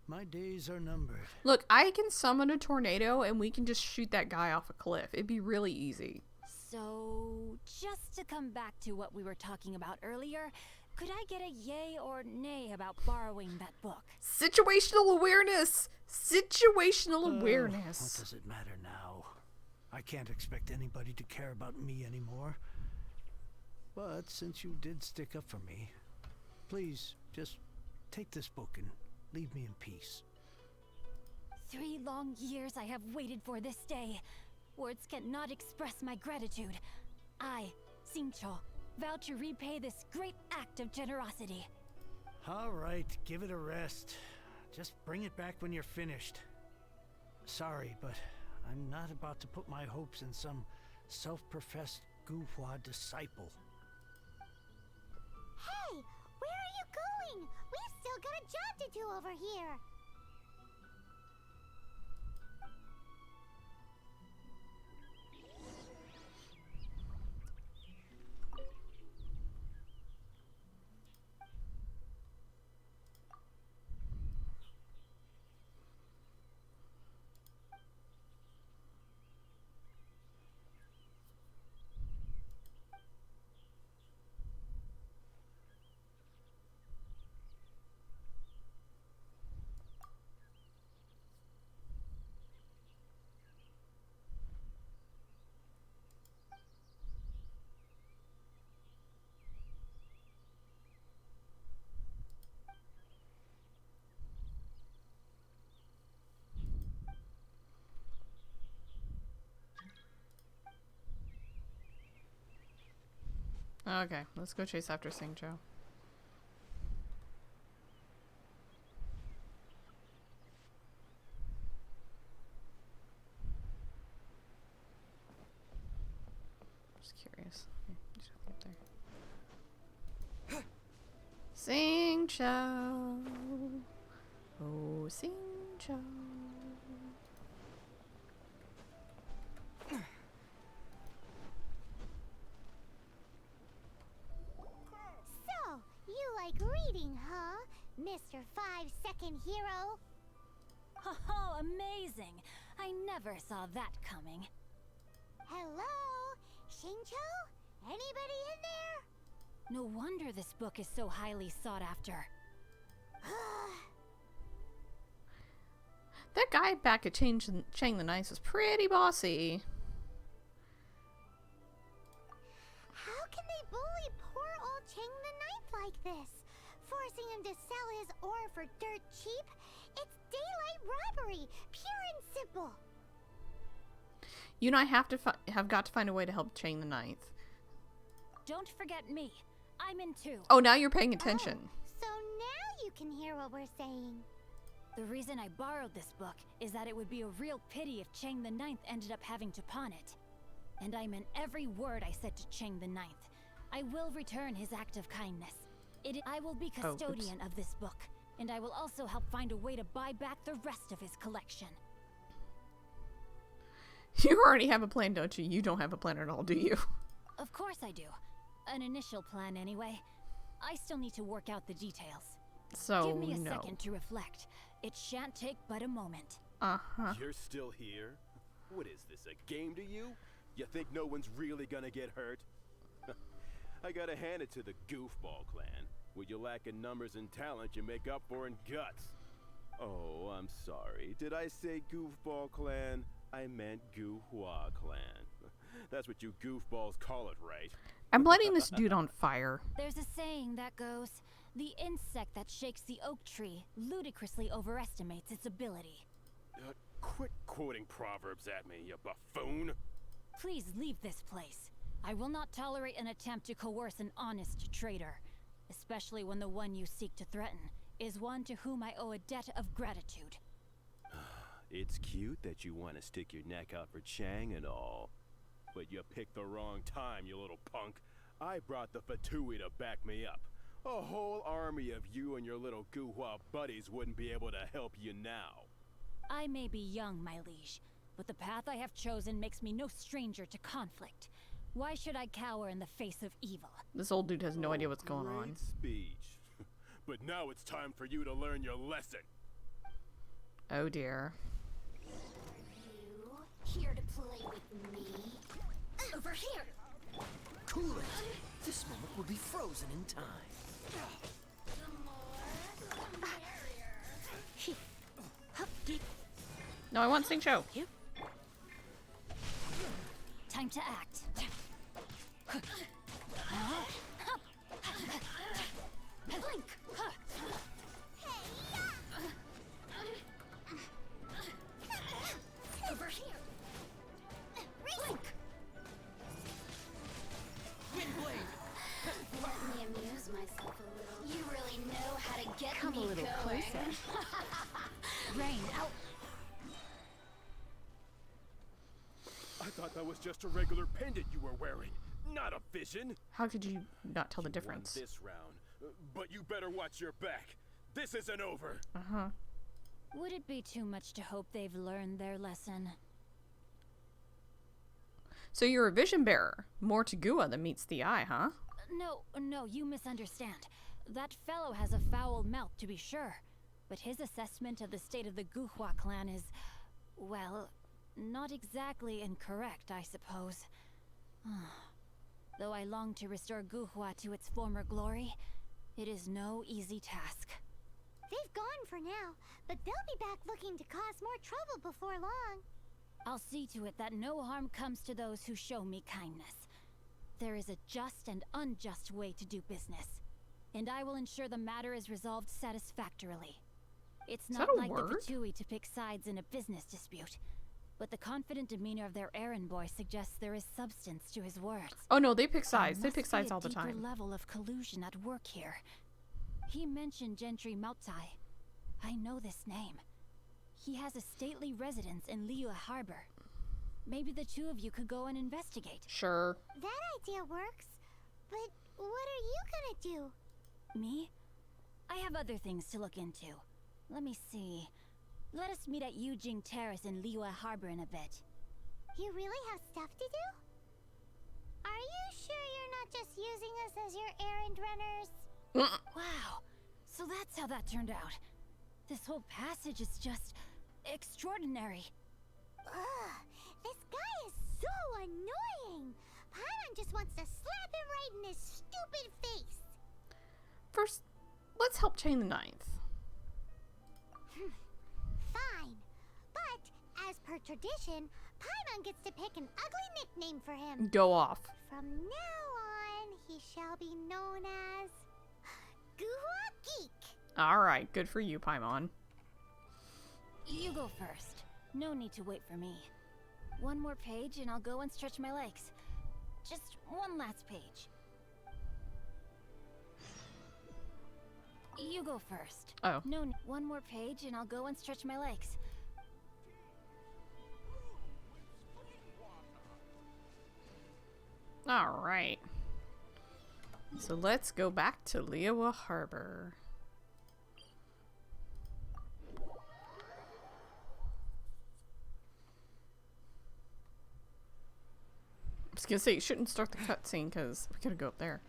My days are numbered. Look, I can summon a tornado and we can just shoot that guy off a cliff. It'd be really easy. So, just to come back to what we were talking about earlier, could I get a yay or nay about borrowing that book? Situational awareness! Situational What awareness. does it matter now? I can't expect anybody to care about me anymore. But since you did stick up for me, please just take this book and leave me in peace. 3 long years I have waited for this day. Words cannot express my gratitude. I, Xingqiu, vow to repay this great act of generosity. All right, give it a rest. Just bring it back when you're finished. Sorry, but I'm not about to put my hopes in some self-professed Guhua disciple. Hey, where are you going? We've still got a job to do over here. Okay, let's go chase after Xingqiu. Just curious. Here, just up there. Sing Chow. Oh, Sing Chow. So, you like reading, huh, Mr. 5-second hero? Oh, amazing! I never saw that coming. Hello? Shincho? Anybody in there? No wonder this book is so highly sought after. That guy back at Chang the Nice was pretty bossy. How can they bully poor old Chang the Ninth like this? Forcing him to sell his ore for dirt cheap? It's daylight robbery, pure and simple. You and I have got to find a way to help Chang the Ninth. Don't forget me. I'm in too. Oh, now you're paying attention. Oh, so now you can hear what we're saying. The reason I borrowed this book is that it would be a real pity if Chang the Ninth ended up having to pawn it. And I meant every word I said to Chang the Ninth. I will return his act of kindness. I will be custodian of this book, and I will also help find a way to buy back the rest of his collection. You already have a plan, don't you? You don't have a plan at all, do you? Of course I do. An initial plan, anyway. I still need to work out the details. So, Give me a no. second to reflect. It shan't take but a moment. Uh-huh. You're still here? What is this, a game to you? You think no one's really gonna get hurt? I gotta hand it to the Goofball clan. What you lack in numbers and talent, you make up for in guts. Oh, I'm sorry. Did I say Goofball clan? I meant Goohua clan. That's what you goofballs call it, right? I'm lighting this dude on fire. There's a saying that goes, the insect that shakes the oak tree ludicrously overestimates its ability. Quit quoting proverbs at me, you buffoon. Please leave this place. I will not tolerate an attempt to coerce an honest trader, especially when the one you seek to threaten is one to whom I owe a debt of gratitude. It's cute that you want to stick your neck out for Chang and all. But you picked the wrong time, you little punk. I brought the Fatui to back me up. A whole army of you and your little Guhua buddies wouldn't be able to help you now. I may be young, my liege, but the path I have chosen makes me no stranger to conflict. Why should I cower in the face of evil? This old dude has no idea what's going on. Great speech. But now it's time for you to learn your lesson. Oh dear. You here to play with me? Over here! Cool it! This moment will be frozen in time. No, I want Sing Show. Time to act. Blink! Over here! Blink! Let me amuse myself a little. You really know how to get Come me a little going. closer. Rain out. I thought that was just a regular pendant you were wearing, not a vision. How could you not tell the You difference? won this round, but you better watch your back. This isn't over. Uh-huh. Would it be too much to hope they've learned their lesson? So you're a vision bearer. More to Gua than meets the eye, huh? No, you misunderstand. That fellow has a foul mouth, to be sure. But his assessment of the state of the Guhua clan is, well, not exactly incorrect, I suppose. Though I long to restore Guhua to its former glory, it is no easy task. They've gone for now, but they'll be back looking to cause more trouble before long. I'll see to it that no harm comes to those who show me kindness. There is a just and unjust way to do business, and I will ensure the matter is resolved satisfactorily. It's Is not that a like word? the Fatui to pick sides in a business dispute, but the confident demeanor of their errand boy suggests there is substance to his words. Oh no, they pick sides. There They pick must be sides a all the deeper time. level of collusion at work here. He mentioned Gentry Mautai. I know this name. He has a stately residence in Liyue Harbor. Maybe the two of you could go and investigate. Sure. That idea works. But what are you gonna do? Me? I have other things to look into. Let me see. Let us meet at Yujing Terrace in Liyue Harbor in a bit. You really have stuff to do? Are you sure you're not just using us as your errand runners? Wow. So that's how that turned out. This whole passage is just extraordinary. Ugh, this guy is so annoying. Paimon just wants to slap him right in his stupid face. First, let's help chain the ninth. Fine. But, as per tradition, Paimon gets to pick an ugly nickname for him. Go off. From now on, he shall be known as... Guhua Geek. Alright, good for you, Paimon. You go first. No need to wait for me. One more page and I'll go and stretch my legs. Just one last page. You go first. Oh. No, one more page and I'll go and stretch my legs. Alright. So let's go back to Liyue Harbor. I was gonna say, you shouldn't start the cutscene because we gotta go up there.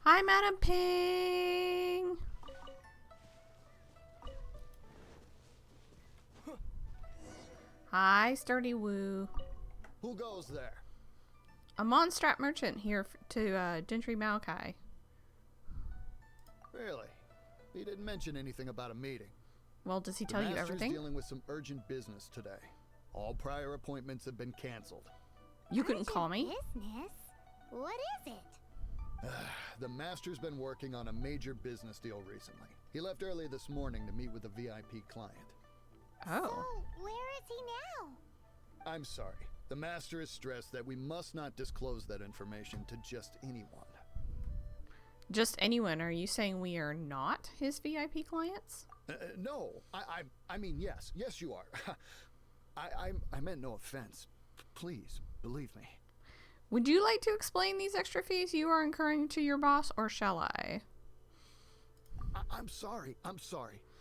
Hi, Madam Ping! Hi, Sturdy Woo. Who goes there? A Mondstadt merchant here to Gentry Maokai. Really? He didn't mention anything about a meeting. Well, does he tell you The Master's everything? dealing with some urgent business today. All prior appointments have been canceled. You couldn't call me. Business? What is it? The Master's been working on a major business deal recently. He left early this morning to meet with a VIP client. Oh. So, where is he now? I'm sorry. The Master is stressed that we must not disclose that information to just anyone. Just anyone? Are you saying we are not his VIP clients? No, I mean, yes. Yes, you are. I meant no offense. Please, believe me. Would you like to explain these extra fees you are incurring to your boss, or shall I? I'm sorry.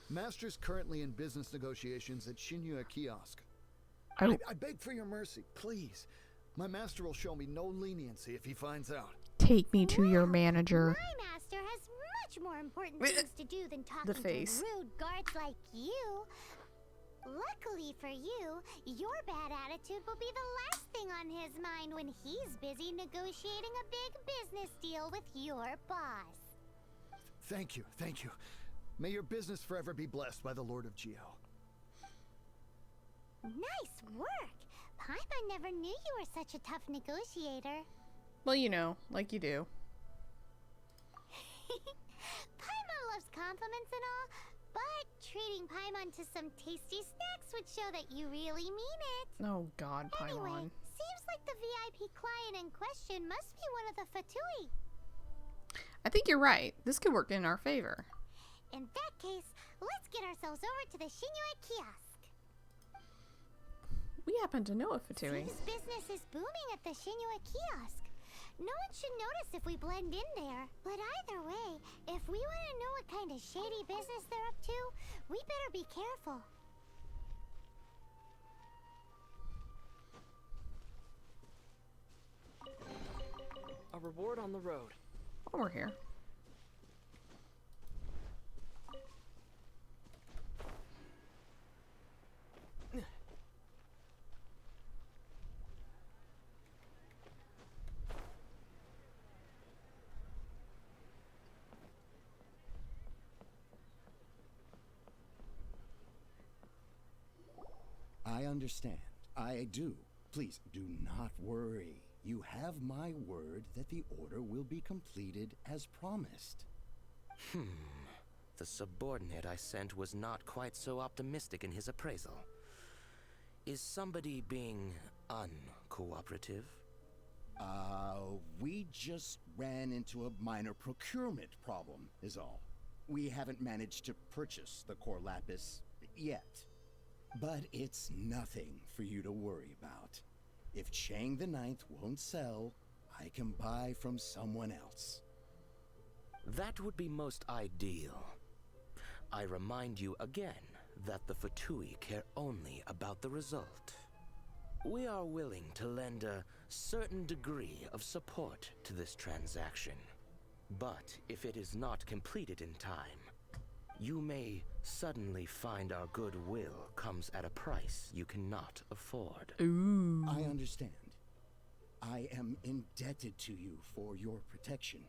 Master's currently in business negotiations at Shinyue Kiosk. Oh. I beg for your mercy, please. My master will show me no leniency if he finds out. Take me to your manager. My master has much more important things to do than talking face. to rude guards like you. Luckily for you, your bad attitude will be the last thing on his mind when he's busy negotiating a big business deal with your boss. Thank you. May your business forever be blessed by the Lord of Geo. Nice work! Paimon never knew you were such a tough negotiator. Well, you know, like you do. Paimon loves compliments and all, but treating Paimon to some tasty snacks would show that you really mean it. Oh God, Anyway, Paimon. seems like the VIP client in question must be one of the Fatui. I think you're right. This could work in our favor. In that case, let's get ourselves over to the Shinyue Kiosk. We happen to know a Fatui. Seems business is booming at the Shinyue Kiosk. No one should notice if we blend in there. But either way, if we want to know what kind of shady business they're up to, we better be careful. A reward on the road. Oh, we're here. I understand. I do. Please do not worry. You have my word that the order will be completed as promised. The subordinate I sent was not quite so optimistic in his appraisal. Is somebody being uncooperative? We just ran into a minor procurement problem, is all. We haven't managed to purchase the core lapis yet. But it's nothing for you to worry about. If Chang the Ninth won't sell, I can buy from someone else. That would be most ideal. I remind you again that the Fatui care only about the result. We are willing to lend a certain degree of support to this transaction. But if it is not completed in time, you may suddenly find our goodwill comes at a price you cannot afford. Ooh. I understand. I am indebted to you for your protection.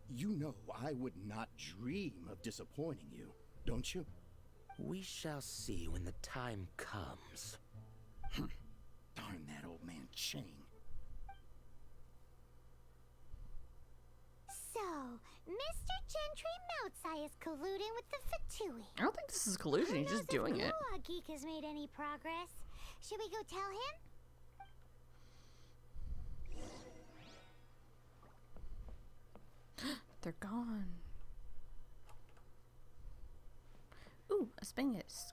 You know I would not dream of disappointing you, don't you? We shall see when the time comes. Darn that old man Chang. So, Mr. Gentry Moutsai is colluding with the Fatui. I don't think this is collusion. He's just doing it. Who Geek has made any progress? Should we go tell him? They're gone. Ooh, a Spangus.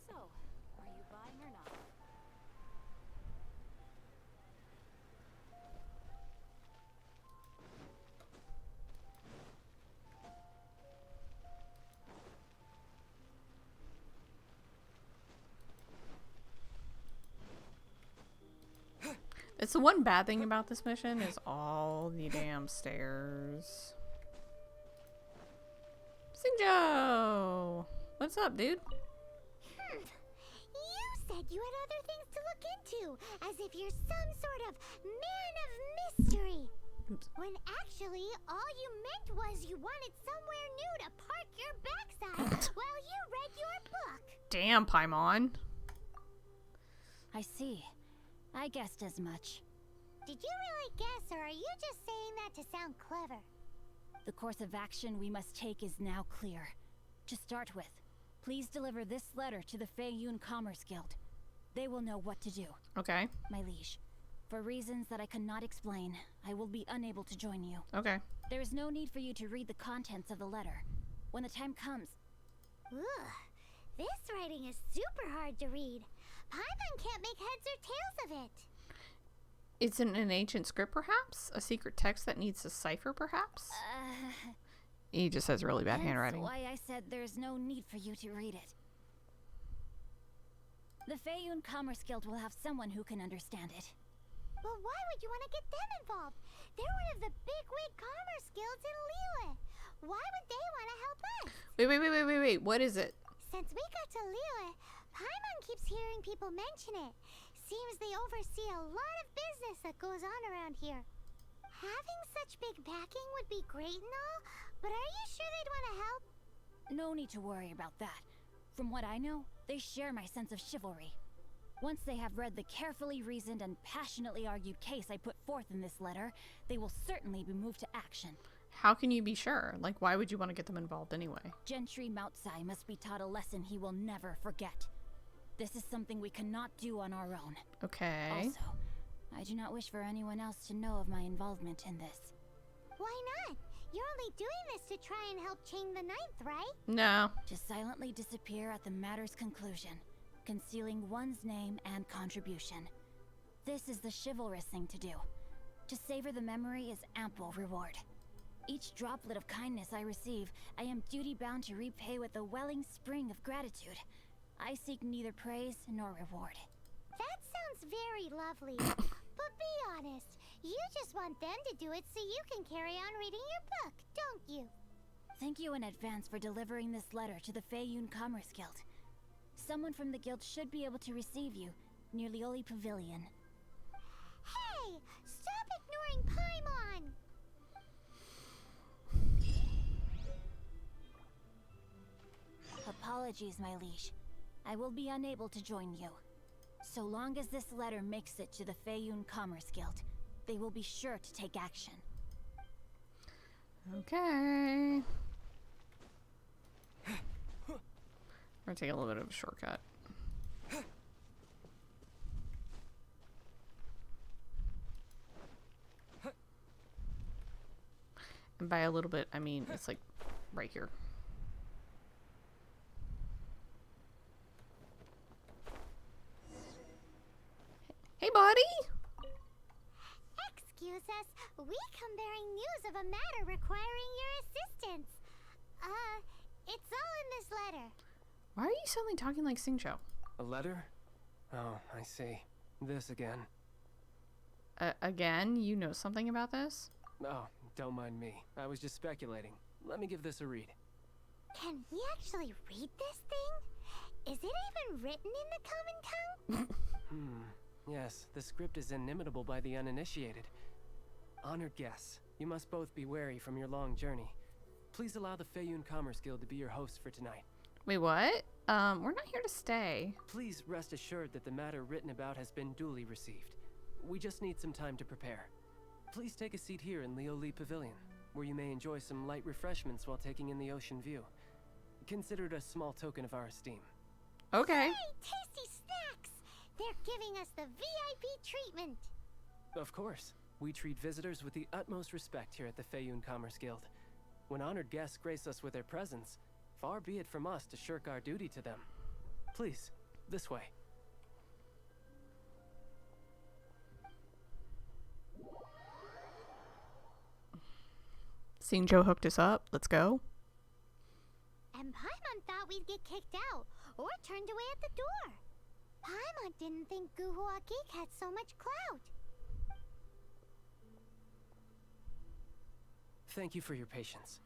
So, are you buying or not? It's the one bad thing about this mission is all the damn stairs. Xingzhou! What's up, dude? You said you had other things to look into, as if you're some sort of man of mystery. Oops. When actually, all you meant was you wanted somewhere new to park your backside while you read your book. Damn, Paimon. I see. I guessed as much. Did you really guess, or are you just saying that to sound clever? The course of action we must take is now clear. To start with, please deliver this letter to the Feiyun Commerce Guild. They will know what to do. Okay. My liege, for reasons that I cannot explain, I will be unable to join you. Okay. There is no need for you to read the contents of the letter. When the time comes... Ugh, this writing is super hard to read. Paimon can't make heads or tails of it. It's in an ancient script, perhaps? A secret text that needs a cipher, perhaps? He just has really bad handwriting. That's why I said there's no need for you to read it. The Feiyun Commerce Guild will have someone who can understand it. But why would you want to get them involved? They're one of the bigwig commerce guilds in Liyue. Why would they want to help us? Wait. What is it? Since we got to Liyue, Paimon keeps hearing people mention it. Seems they oversee a lot of business that goes on around here. Having such big backing would be great and all, but are you sure they'd want to help? No need to worry about that. From what I know, they share my sense of chivalry. Once they have read the carefully reasoned and passionately argued case I put forth in this letter, they will certainly be moved to action. How can you be sure? Like, why would you want to get them involved anyway? Gentry Moutsai must be taught a lesson he will never forget. This is something we cannot do on our own. Okay. Also, I do not wish for anyone else to know of my involvement in this. Why not? You're only doing this to try and help Chang the Ninth, right? No. To silently disappear at the matter's conclusion, concealing one's name and contribution. This is the chivalrous thing to do. To savor the memory is ample reward. Each droplet of kindness I receive, I am duty-bound to repay with a welling spring of gratitude. I seek neither praise nor reward. That sounds very lovely. But be honest, you just want them to do it so you can carry on reading your book, don't you? Thank you in advance for delivering this letter to the Feiyun Commerce Guild. Someone from the guild should be able to receive you near Lioli Pavilion. Hey! Stop ignoring Paimon! Apologies, my liege. I will be unable to join you. So long as this letter makes it to the Feiyun Commerce Guild, they will be sure to take action. Okay. We're gonna take a little bit of a shortcut. And by a little bit, I mean it's like right here. Hey, buddy! Excuse us, we come bearing news of a matter requiring your assistance. It's all in this letter. Why are you suddenly talking like Xingqiu? A letter? Oh, I see. This again. Again? You know something about this? Oh, don't mind me. I was just speculating. Let me give this a read. Can we actually read this thing? Is it even written in the common tongue? Yes, the script is inimitable by the uninitiated. Honored guests, you must both be wary from your long journey. Please allow the Feiyun Commerce Guild to be your host for tonight. Wait, what? We're not here to stay. Please rest assured that the matter written about has been duly received. We just need some time to prepare. Please take a seat here in Lioli Pavilion, where you may enjoy some light refreshments while taking in the ocean view. Consider it a small token of our esteem. Okay. Hey, tasty snacks! They're giving us the VIP treatment. Of course. We treat visitors with the utmost respect here at the Feiyun Commerce Guild. When honored guests grace us with their presence, far be it from us to shirk our duty to them. Please, this way. Xingqiu hooked us up. Let's go. And Paimon thought we'd get kicked out or turned away at the door. Paimon didn't think Guhua Geek had so much clout. Thank you for your patience.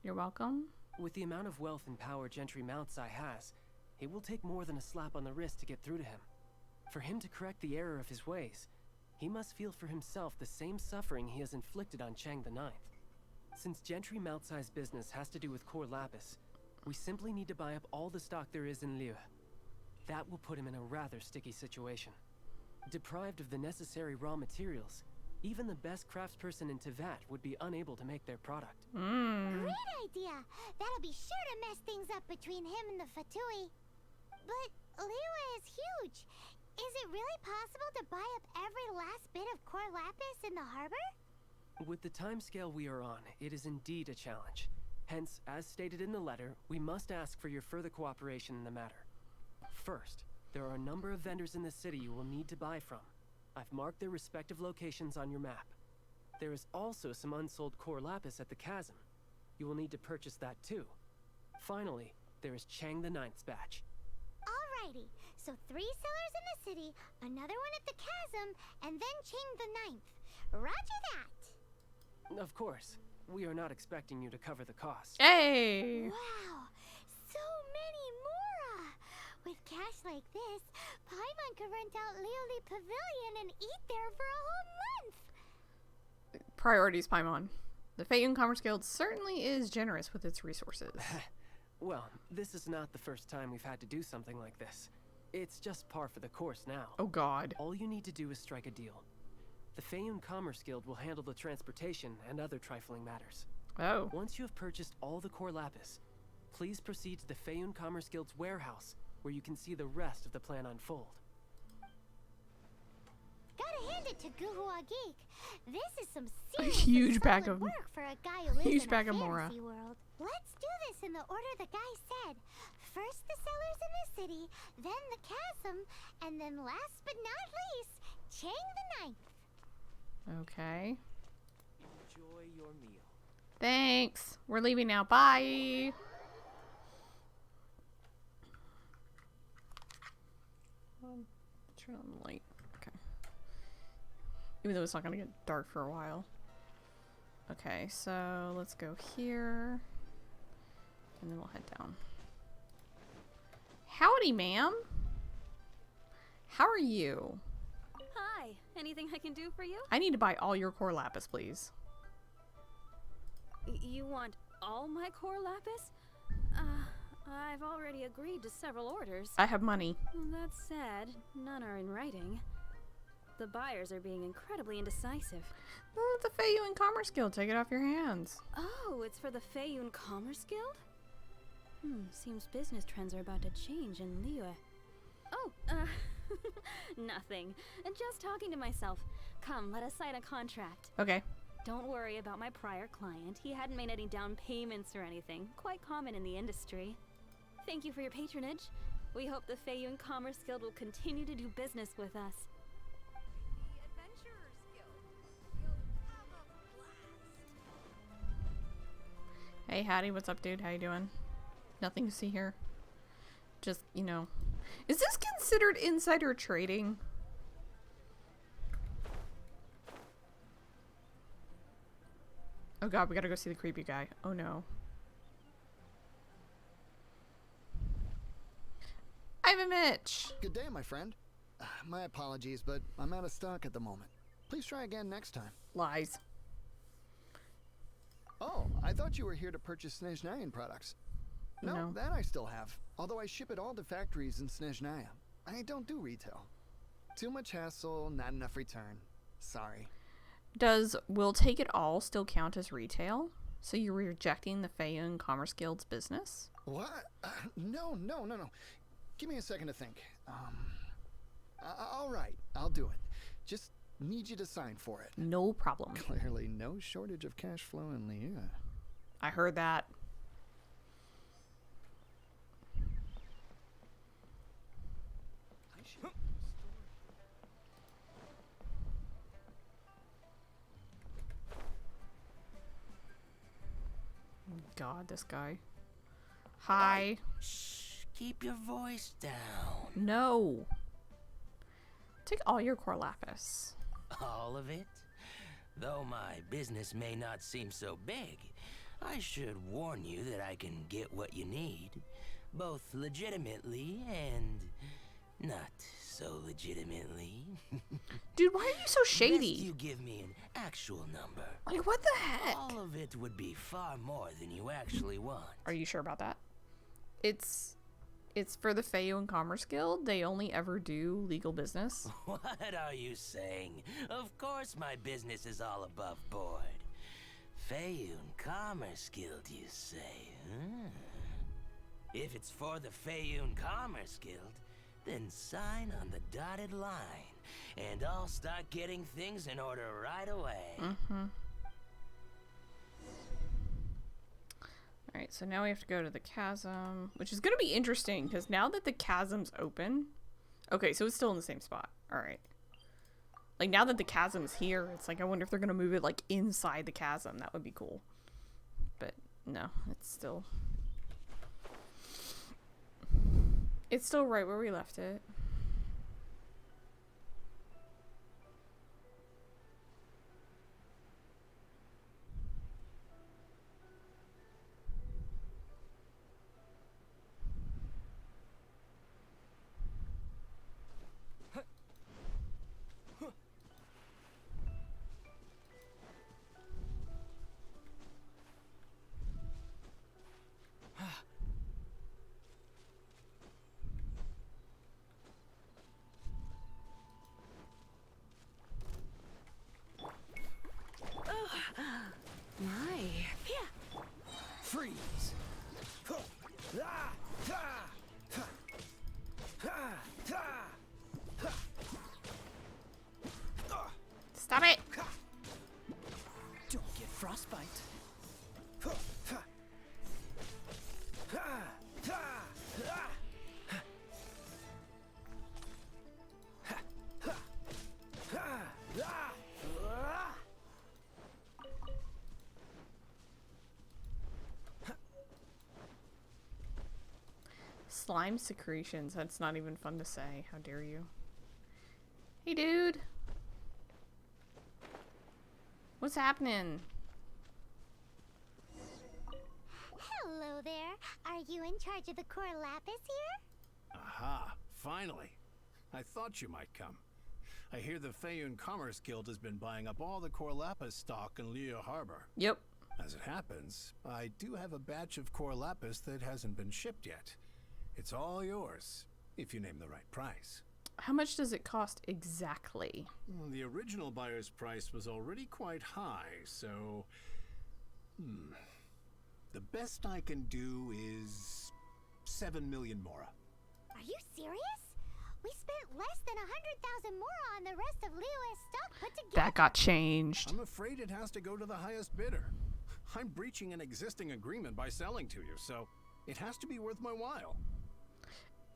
You're welcome. With the amount of wealth and power Gentry Mountsai has, it will take more than a slap on the wrist to get through to him. For him to correct the error of his ways, he must feel for himself the same suffering he has inflicted on Chang the Ninth. Since Gentry Mountsai's business has to do with core lapis, we simply need to buy up all the stock there is in Liyue. That will put him in a rather sticky situation. Deprived of the necessary raw materials, even the best craftsperson in Teyvat would be unable to make their product. Great idea! That'll be sure to mess things up between him and the Fatui. But Liyue is huge. Is it really possible to buy up every last bit of core lapis in the harbor? With the timescale we are on, it is indeed a challenge. Hence, as stated in the letter, we must ask for your further cooperation in the matter. First, there are a number of vendors in the city you will need to buy from. I've marked their respective locations on your map. There is also some unsold core lapis at the chasm. You will need to purchase that too. Finally, there is Chang the Ninth's batch. Alrighty, so 3 sellers in the city, another one at the chasm, and then Chang the Ninth. Roger that! Of course, we are not expecting you to cover the cost. Hey! Wow, so many more! With cash like this, Paimon could rent out Lioli Pavilion and eat there for a whole month! Priorities, Paimon. The Feiyun Commerce Guild certainly is generous with its resources. Well, this is not the first time we've had to do something like this. It's just par for the course now. Oh god. All you need to do is strike a deal. The Feiyun Commerce Guild will handle the transportation and other trifling matters. Oh. Once you have purchased all the core lapis, please proceed to the Feiyun Commerce Guild's warehouse, where you can see the rest of the plan unfold. Gotta hand it to Guhua Geek. This is some A serious huge and bag solid of work for a guy who lives huge in bag a of Mora. fantasy world. Let's do this in the order the guy said. First the sellers in the city, then the chasm, and then last but not least, Chang the Ninth. Okay. Enjoy your meal. Thanks. We're leaving now. Bye. Turn on the light. Okay. Even though it's not going to get dark for a while. Okay, so let's go here. And then we'll head down. Howdy, ma'am. How are you? Hi. Anything I can do for you? I need to buy all your core lapis, please. You want all my core lapis? I've already agreed to several orders. I have money. Well, that's sad. None are in writing. The buyers are being incredibly indecisive. Oh, the Feiyun Commerce Guild. Take it off your hands. Oh, it's for the Feiyun Commerce Guild? Seems business trends are about to change in Liyue. Oh, nothing. Just talking to myself. Come, let us sign a contract. Okay. Don't worry about my prior client. He hadn't made any down payments or anything. Quite common in the industry. Thank you for your patronage. We hope the Feiyun Commerce Guild will continue to do business with us. The Adventurers Guild. You'll have a blast. Hey, Hattie, what's up, dude? How you doing? Nothing to see here. Just, you know. Is this considered insider trading? Oh god, we gotta go see the creepy guy. Oh no. Ivan Mitch! Good day, my friend. My apologies, but I'm out of stock at the moment. Please try again next time. Lies. Oh, I thought you were here to purchase Snezhnayan products. No, that I still have. Although I ship it all to factories in Snezhnaya. I don't do retail. Too much hassle, not enough return. Sorry. Does "we'll take it all" still count as retail? So you're rejecting the Feiyun Commerce Guild's business? What? No. Give me a second to think. All right, I'll do it. Just need you to sign for it. No problem. Clearly no shortage of cash flow in Liyue. I heard that. God, this guy. Hi. Shh, keep your voice down. No. Take all your core lapis. All of it? Though my business may not seem so big, I should warn you that I can get what you need, both legitimately and not so legitimately. Dude, why are you so shady? Best you give me an actual number. Like, what the heck? All of it would be far more than you actually want. Are you sure about that? It's for the Feiyun Commerce Guild. They only ever do legal business. What are you saying? Of course my business is all above board. Feiyun Commerce Guild, you say? If it's for the Feiyun Commerce Guild, then sign on the dotted line, and I'll start getting things in order right away. Alright, so now we have to go to the chasm, which is going to be interesting, because now that the chasm's open... Okay, so it's still in the same spot. Alright. Like, now that the chasm's here, it's like, I wonder if they're going to move it, like, inside the chasm. That would be cool. But, no, it's still... It's still right where we left it. Freeze! Stop it! Don't get frostbite. Slime secretions. That's not even fun to say. How dare you? Hey, dude. What's happening? Hello Hello there. Are you in charge of the core lapis here? Aha, finally. I thought you might come. I hear the Feiyun Commerce Guild has been buying up all the core lapis stock in Liyue Harbor. Yep. As it happens, I do have a batch of core lapis that hasn't been shipped yet. It's all yours, if you name the right price. How much does it cost exactly? Well, the original buyer's price was already quite high, so... The best I can do is 7 million mora. Are you serious? We spent less than 100,000 mora on the rest of Liyue's stock put together. That got changed. I'm afraid it has to go to the highest bidder. I'm breaching an existing agreement by selling to you, so it has to be worth my while.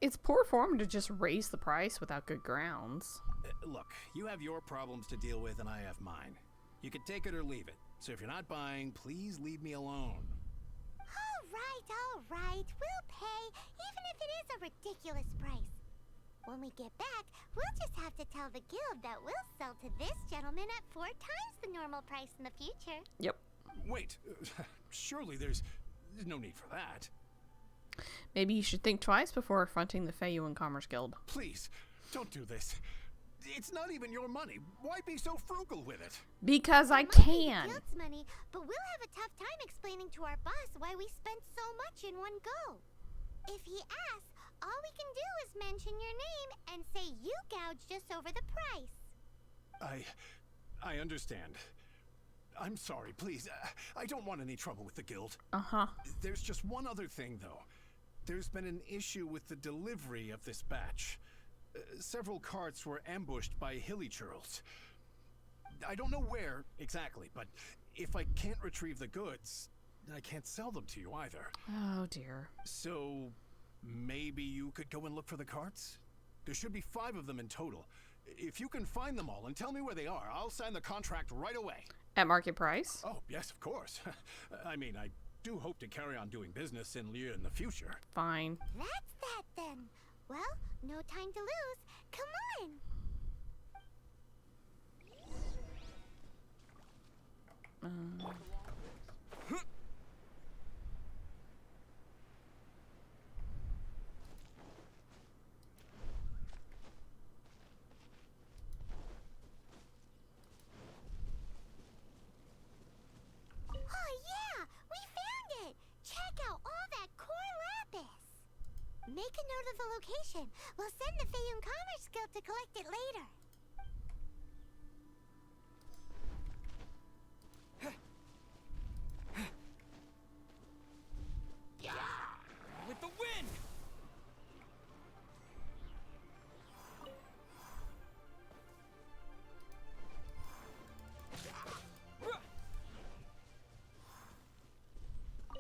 It's poor form to just raise the price without good grounds. Look, you have your problems to deal with and I have mine. You can take it or leave it. So if you're not buying, please leave me alone. All right. We'll pay, even if it is a ridiculous price. When we get back, we'll just have to tell the guild that we'll sell to this gentleman at 4 times the normal price in the future. Yep. Wait, surely there's no need for that. Maybe you should think twice before affronting the Feiyun Commerce Guild. Please, don't do this. It's not even your money. Why be so frugal with it? Because I It might be can. the guild's money, but we'll have a tough time explaining to our boss why we spent so much in one go. If he asks, all we can do is mention your name and say you gouged us over the price. I understand. I'm sorry, please. I don't want any trouble with the guild. Uh-huh. There's just one other thing, though. There's been an issue with the delivery of this batch. Several carts were ambushed by hilly churls. I don't know where exactly, but if I can't retrieve the goods, I can't sell them to you either. Oh, dear. So, maybe you could go and look for the carts? There should be 5 of them in total. If you can find them all and tell me where they are, I'll sign the contract right away. At market price? Oh, yes, of course. I mean, I do hope to carry on doing business in Liyue in the future. Fine. That's that then. Well, no time to lose. Come on. Oh yeah, we found it. Check out all that core lapis. Make a note of the location. We'll send the Feiyun Commerce Guild to collect it later. With the wind!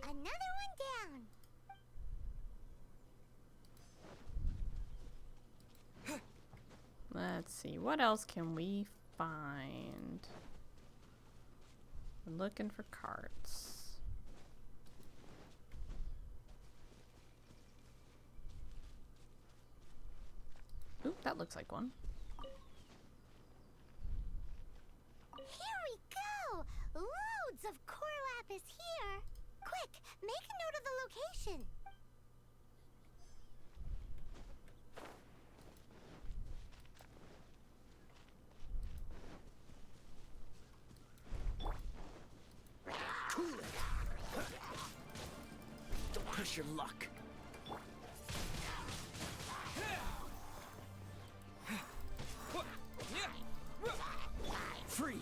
Another one down. Let's see. What else can we find? We're looking for carts. Oop, that looks like one. Here we go. Loads of core lapis here. Quick, make a note of the location. Don't push your luck. Freeze!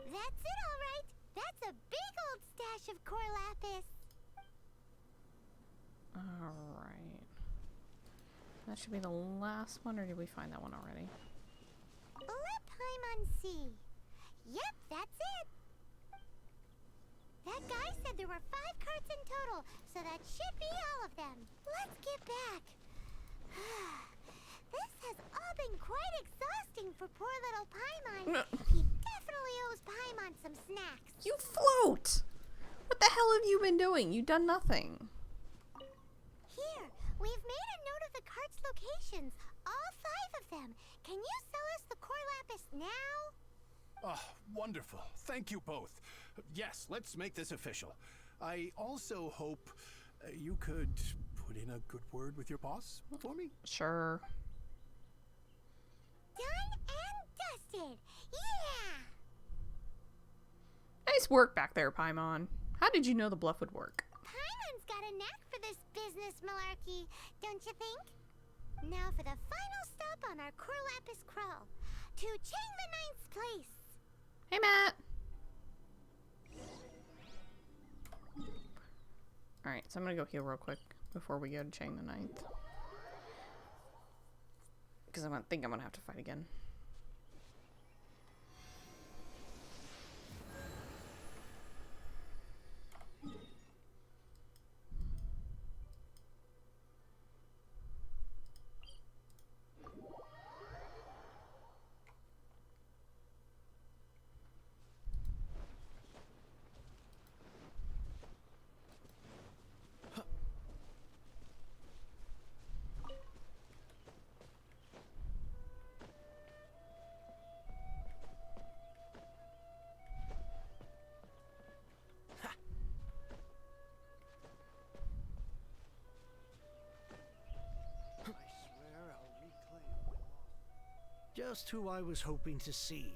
That's it, all right. That's a big old stash of core lapis. Alright. That should be the last one, or did we find that one already? Let Paimon see. Yep, that's it. That guy said there were 5 carts in total, so that should be all of them. Let's get back. This has all been quite exhausting for poor little Paimon. He definitely owes Paimon some snacks. You float! What the hell have you been doing? You've done nothing. Here, we've made a note of the cart's locations. All 5 of them. Can you sell us the core lapis now? Oh, wonderful. Thank you both. Yes, let's make this official. I also hope you could put in a good word with your boss for me? Sure. Done and dusted. Yeah! Nice work back there, Paimon. How did you know the bluff would work? Paimon's got a knack for this business malarkey, don't you think? Now for the final stop on our Corlapis crawl. To Chang the Ninth's place. Hey, Matt. Alright, so I'm gonna go heal real quick before we go to Chang the Ninth. Because I think I'm gonna have to fight again. Just who I was hoping to see.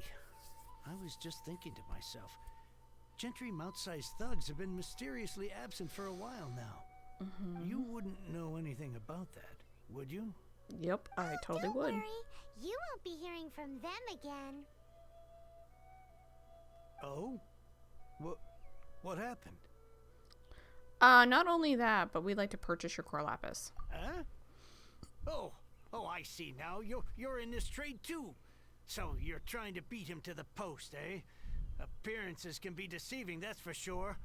I was just thinking to myself, Gentry mouth-sized thugs have been mysteriously absent for a while now. You wouldn't know anything about that, would you? Yep, I totally Don't would. worry. You won't be hearing from them again. Oh? What happened? Not only that, but we'd like to purchase your core lapis. Huh? Oh, I see now. You're in this trade too. So you're trying to beat him to the post, eh? Appearances can be deceiving, that's for sure.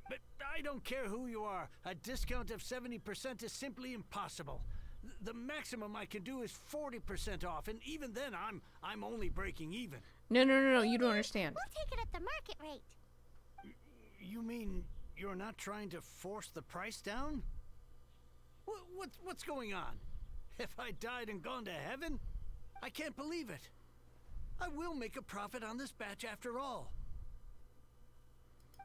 But I don't care who you are. A discount of 70% is simply impossible. The maximum I can do is 40% off, and even then I'm only breaking even. No, you don't understand. We'll take it at the market rate. You mean you're not trying to force the price down? What's going on? If I died and gone to heaven? I can't believe it. I will make a profit on this batch after all.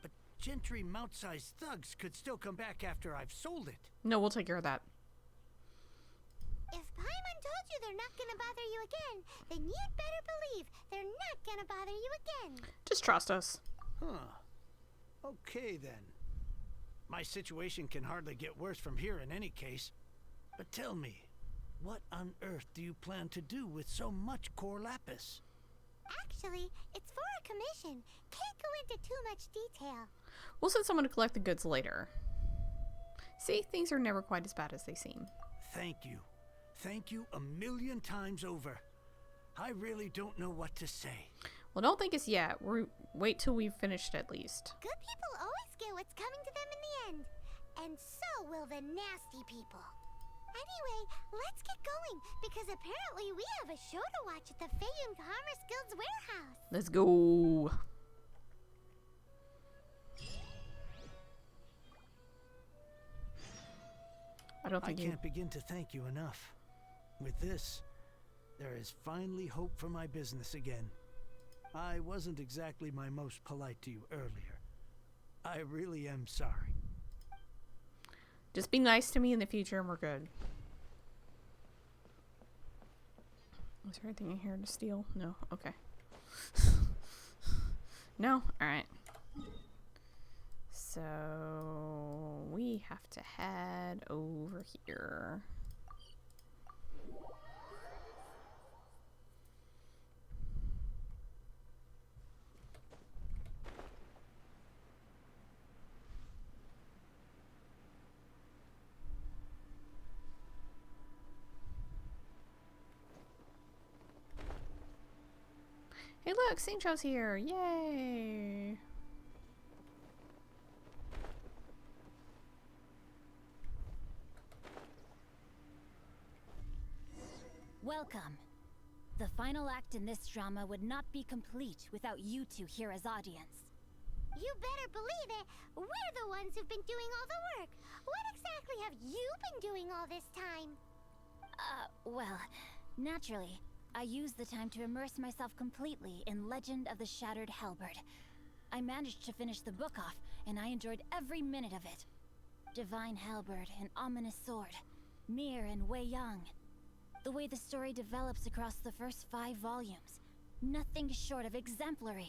But Gentry mouth-sized thugs could still come back after I've sold it. No, we'll take care of that. If Paimon told you they're not gonna bother you again, then you'd better believe they're not gonna bother you again. Just trust us. Huh. Okay then. My situation can hardly get worse from here in any case. But tell me, what on earth do you plan to do with so much core lapis? Actually, it's for a commission. Can't go into too much detail. We'll send someone to collect the goods later. See, things are never quite as bad as they seem. Thank you. Thank you a million times over. I really don't know what to say. Well, don't thank us yet. Wait till we've finished at least. Good people always get what's coming to them in the end. And so will the nasty people. Anyway, let's get going, because apparently we have a show to watch at the Feiyun Commerce Guild's warehouse. Let's go. I can't begin to thank you enough. With this, there is finally hope for my business again. I wasn't exactly my most polite to you earlier. I really am sorry. Just be nice to me in the future and we're good. Is there anything in here to steal? No? Okay. No? Alright. So we have to head over here. Hey look, Xingqiu's here! Yay! Welcome. The final act in this drama would not be complete without you two here as audience. You better believe it. We're the ones who've been doing all the work. What exactly have you been doing all this time? Well, naturally, I used the time to immerse myself completely in Legend of the Shattered Halberd. I managed to finish the book off, and I enjoyed every minute of it. Divine Halberd, an ominous sword. Mir and Wei Yang. The way the story develops across the first 5 volumes. Nothing short of exemplary.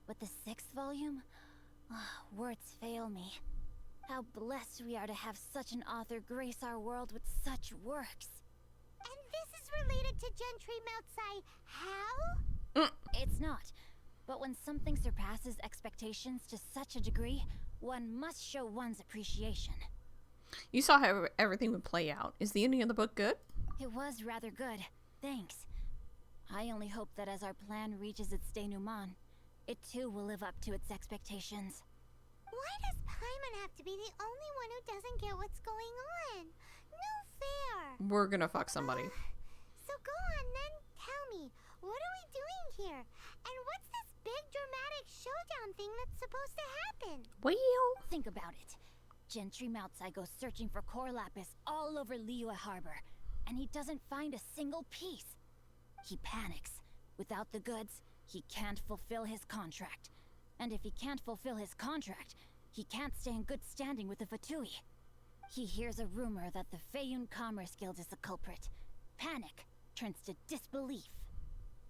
But the 6th volume? Words fail me. How blessed we are to have such an author grace our world with such works. And this is related to Gentry Moutsai how? It's not. But when something surpasses expectations to such a degree, one must show one's appreciation. You saw how everything would play out. Is the ending of the book good? It was rather good. Thanks. I only hope that as our plan reaches its denouement, it too will live up to its expectations. Why does Paimon have to be the only one who doesn't get what's going on? No fair. We're gonna fuck somebody. So go on then, tell me, what are we doing here? And what's this big dramatic showdown thing that's supposed to happen? Well, think about it. Gentry Moutsai goes searching for core lapis all over Liyue Harbor, and he doesn't find a single piece. He panics. Without the goods, he can't fulfill his contract. And if he can't fulfill his contract, he can't stay in good standing with the Fatui. He hears a rumor that the Feiyun Commerce Guild is the culprit. Panic turns to disbelief.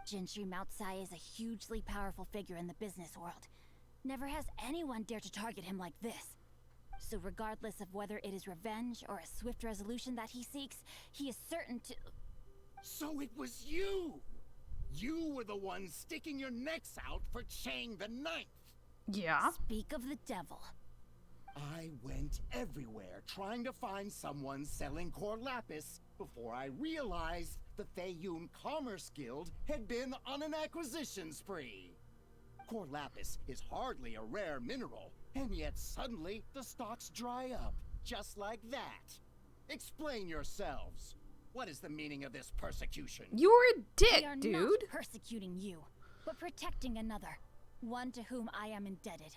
Gentry Moutsai is a hugely powerful figure in the business world. Never has anyone dared to target him like this. So regardless of whether it is revenge or a swift resolution that he seeks, he is certain to... So it was you! You were the one sticking your necks out for Chang the Ninth! Yeah. Speak of the devil. I went everywhere trying to find someone selling core lapis before I realized the Feiyun Commerce Guild had been on an acquisition spree. Core lapis is hardly a rare mineral, and yet suddenly the stocks dry up, just like that. Explain yourselves. What is the meaning of this persecution? You're a dick, We are dude. not persecuting you, but protecting another, one to whom I am indebted.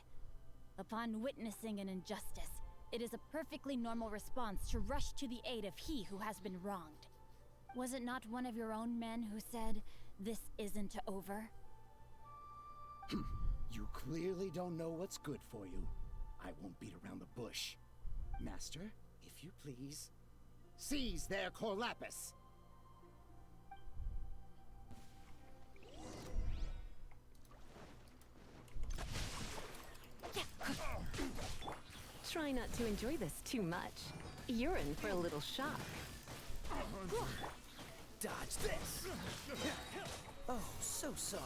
Upon witnessing an injustice, it is a perfectly normal response to rush to the aid of he who has been wronged. Was it not one of your own men who said, "This isn't over"? You clearly don't know what's good for you. I won't beat around the bush. Master, if you please, seize their core lapis. Try not to enjoy this too much. You're in for a little shock. Dodge this! Oh, so sorry.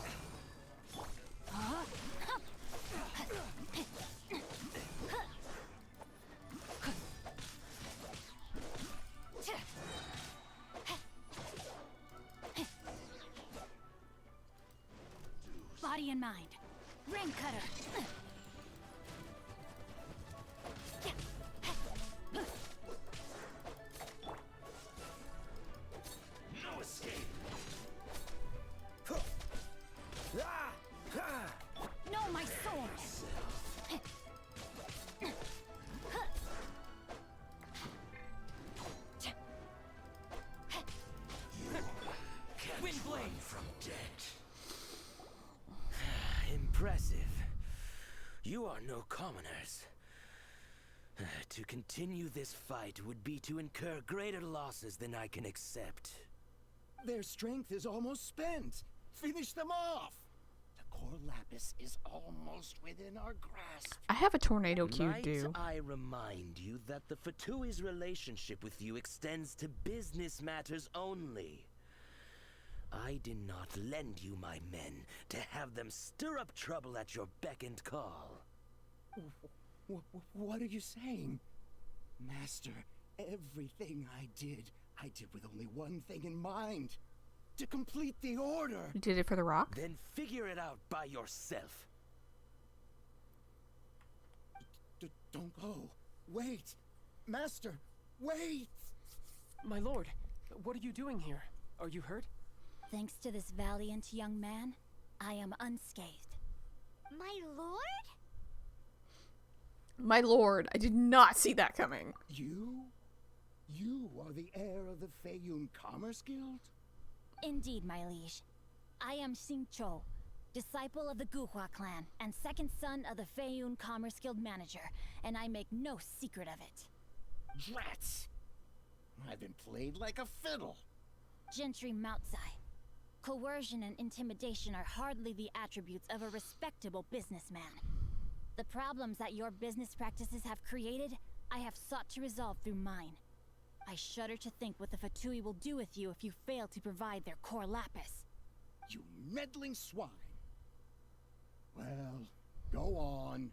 Body and mind. Ring cutter. No escape! No, my sword! Wind blade from dead. Impressive. You are no commoners. To continue this fight would be to incur greater losses than I can accept. Their strength is almost spent. Finish them off. The core lapis is almost within our grasp. I have a tornado cue, Might do. I remind you that the Fatui's relationship with you extends to business matters only. I did not lend you my men to have them stir up trouble at your beck and call. What are you saying? Master, everything I did with only one thing in mind. To complete the order. You did it for the rock? Then figure it out by yourself. Don't go. Wait. Master, wait. My lord, what are you doing here? Are you hurt? Thanks to this valiant young man, I am unscathed. My lord? My lord, I did not see that coming. You? You are the heir of the Feiyun Commerce Guild? Indeed, my liege. I am Xingqiu, disciple of the Guhua clan and second son of the Feiyun Commerce Guild manager, and I make no secret of it. Rats! I've been played like a fiddle. Gentry Moutsai. Coercion and intimidation are hardly the attributes of a respectable businessman. The problems that your business practices have created, I have sought to resolve through mine. I shudder to think what the Fatui will do with you if you fail to provide their core lapis. You meddling swine. Well, go on.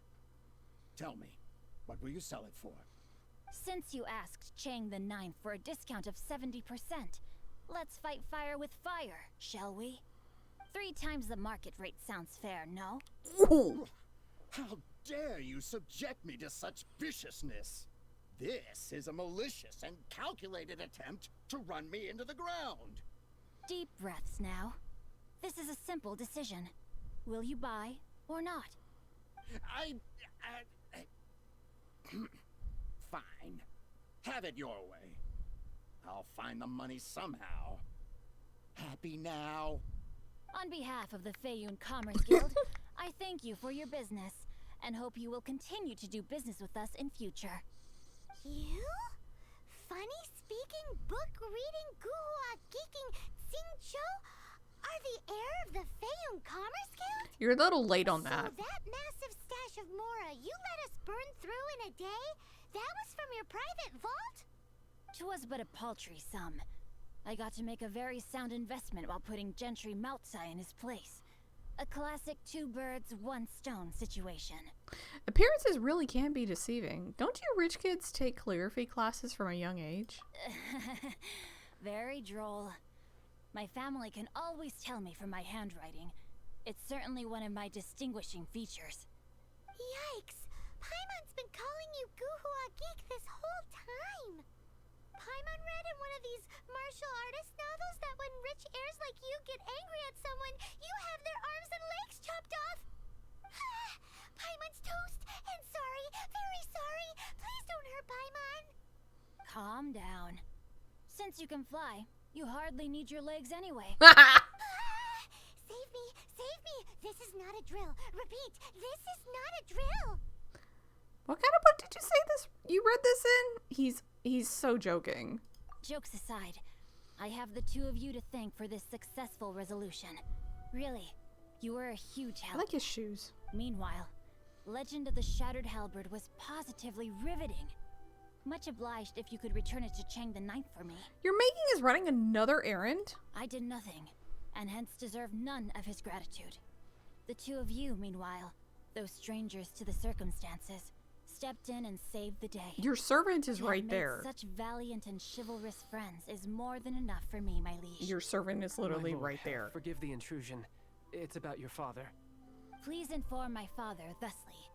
Tell me, what will you sell it for? Since you asked Chang the Ninth for a discount of 70%, let's fight fire with fire, shall we? 3 times the market rate sounds fair, no? Ooh. How dare you subject me to such viciousness? This is a malicious and calculated attempt to run me into the ground. Deep breaths now. This is a simple decision. Will you buy or not? Fine. Have it your way. I'll find the money somehow. Happy now? On behalf of the Feiyun Commerce Guild, I thank you for your business and hope you will continue to do business with us in future. You? Funny speaking, book reading, guhua geeking Xingqiu are the heir of the Feiyun Commerce Guild? You're a little late on that. So that massive stash of Mora you let us burn through in a day? That was from your private vault? 'Twas but a paltry sum. I got to make a very sound investment while putting Gentry Moutsai in his place. A classic 2 birds, 1 stone situation. Appearances really can be deceiving. Don't you rich kids take calligraphy classes from a young age? Very droll. My family can always tell me from my handwriting. It's certainly one of my distinguishing features. Yikes! Paimon's been calling you Guhua Geek this whole time. Paimon read in one of these martial artist novels that when rich heirs like you get angry at someone, you have their arms and legs chopped off. Paimon's toast, and sorry, very sorry. Please don't hurt Paimon. Calm down. Since you can fly, you hardly need your legs anyway. Save me, save me. This is not a drill. Repeat, this is not a drill. What kind of book did you say this? You read this in? He's so joking. Jokes aside, I have the 2 of you to thank for this successful resolution. Really, you were a huge help. I like his shoes. Meanwhile, Legend of the Shattered Halberd was positively riveting. Much obliged if you could return it to Chang the Ninth for me. You're making us running another errand? I did nothing, and hence deserve none of his gratitude. The 2 of you, meanwhile, though strangers to the circumstances, stepped in and saved the day. Your servant is right there. Such valiant and chivalrous friends is more than enough for me, my liege. Your servant is literally right there. Forgive the intrusion. It's about your father. Please inform my father thusly.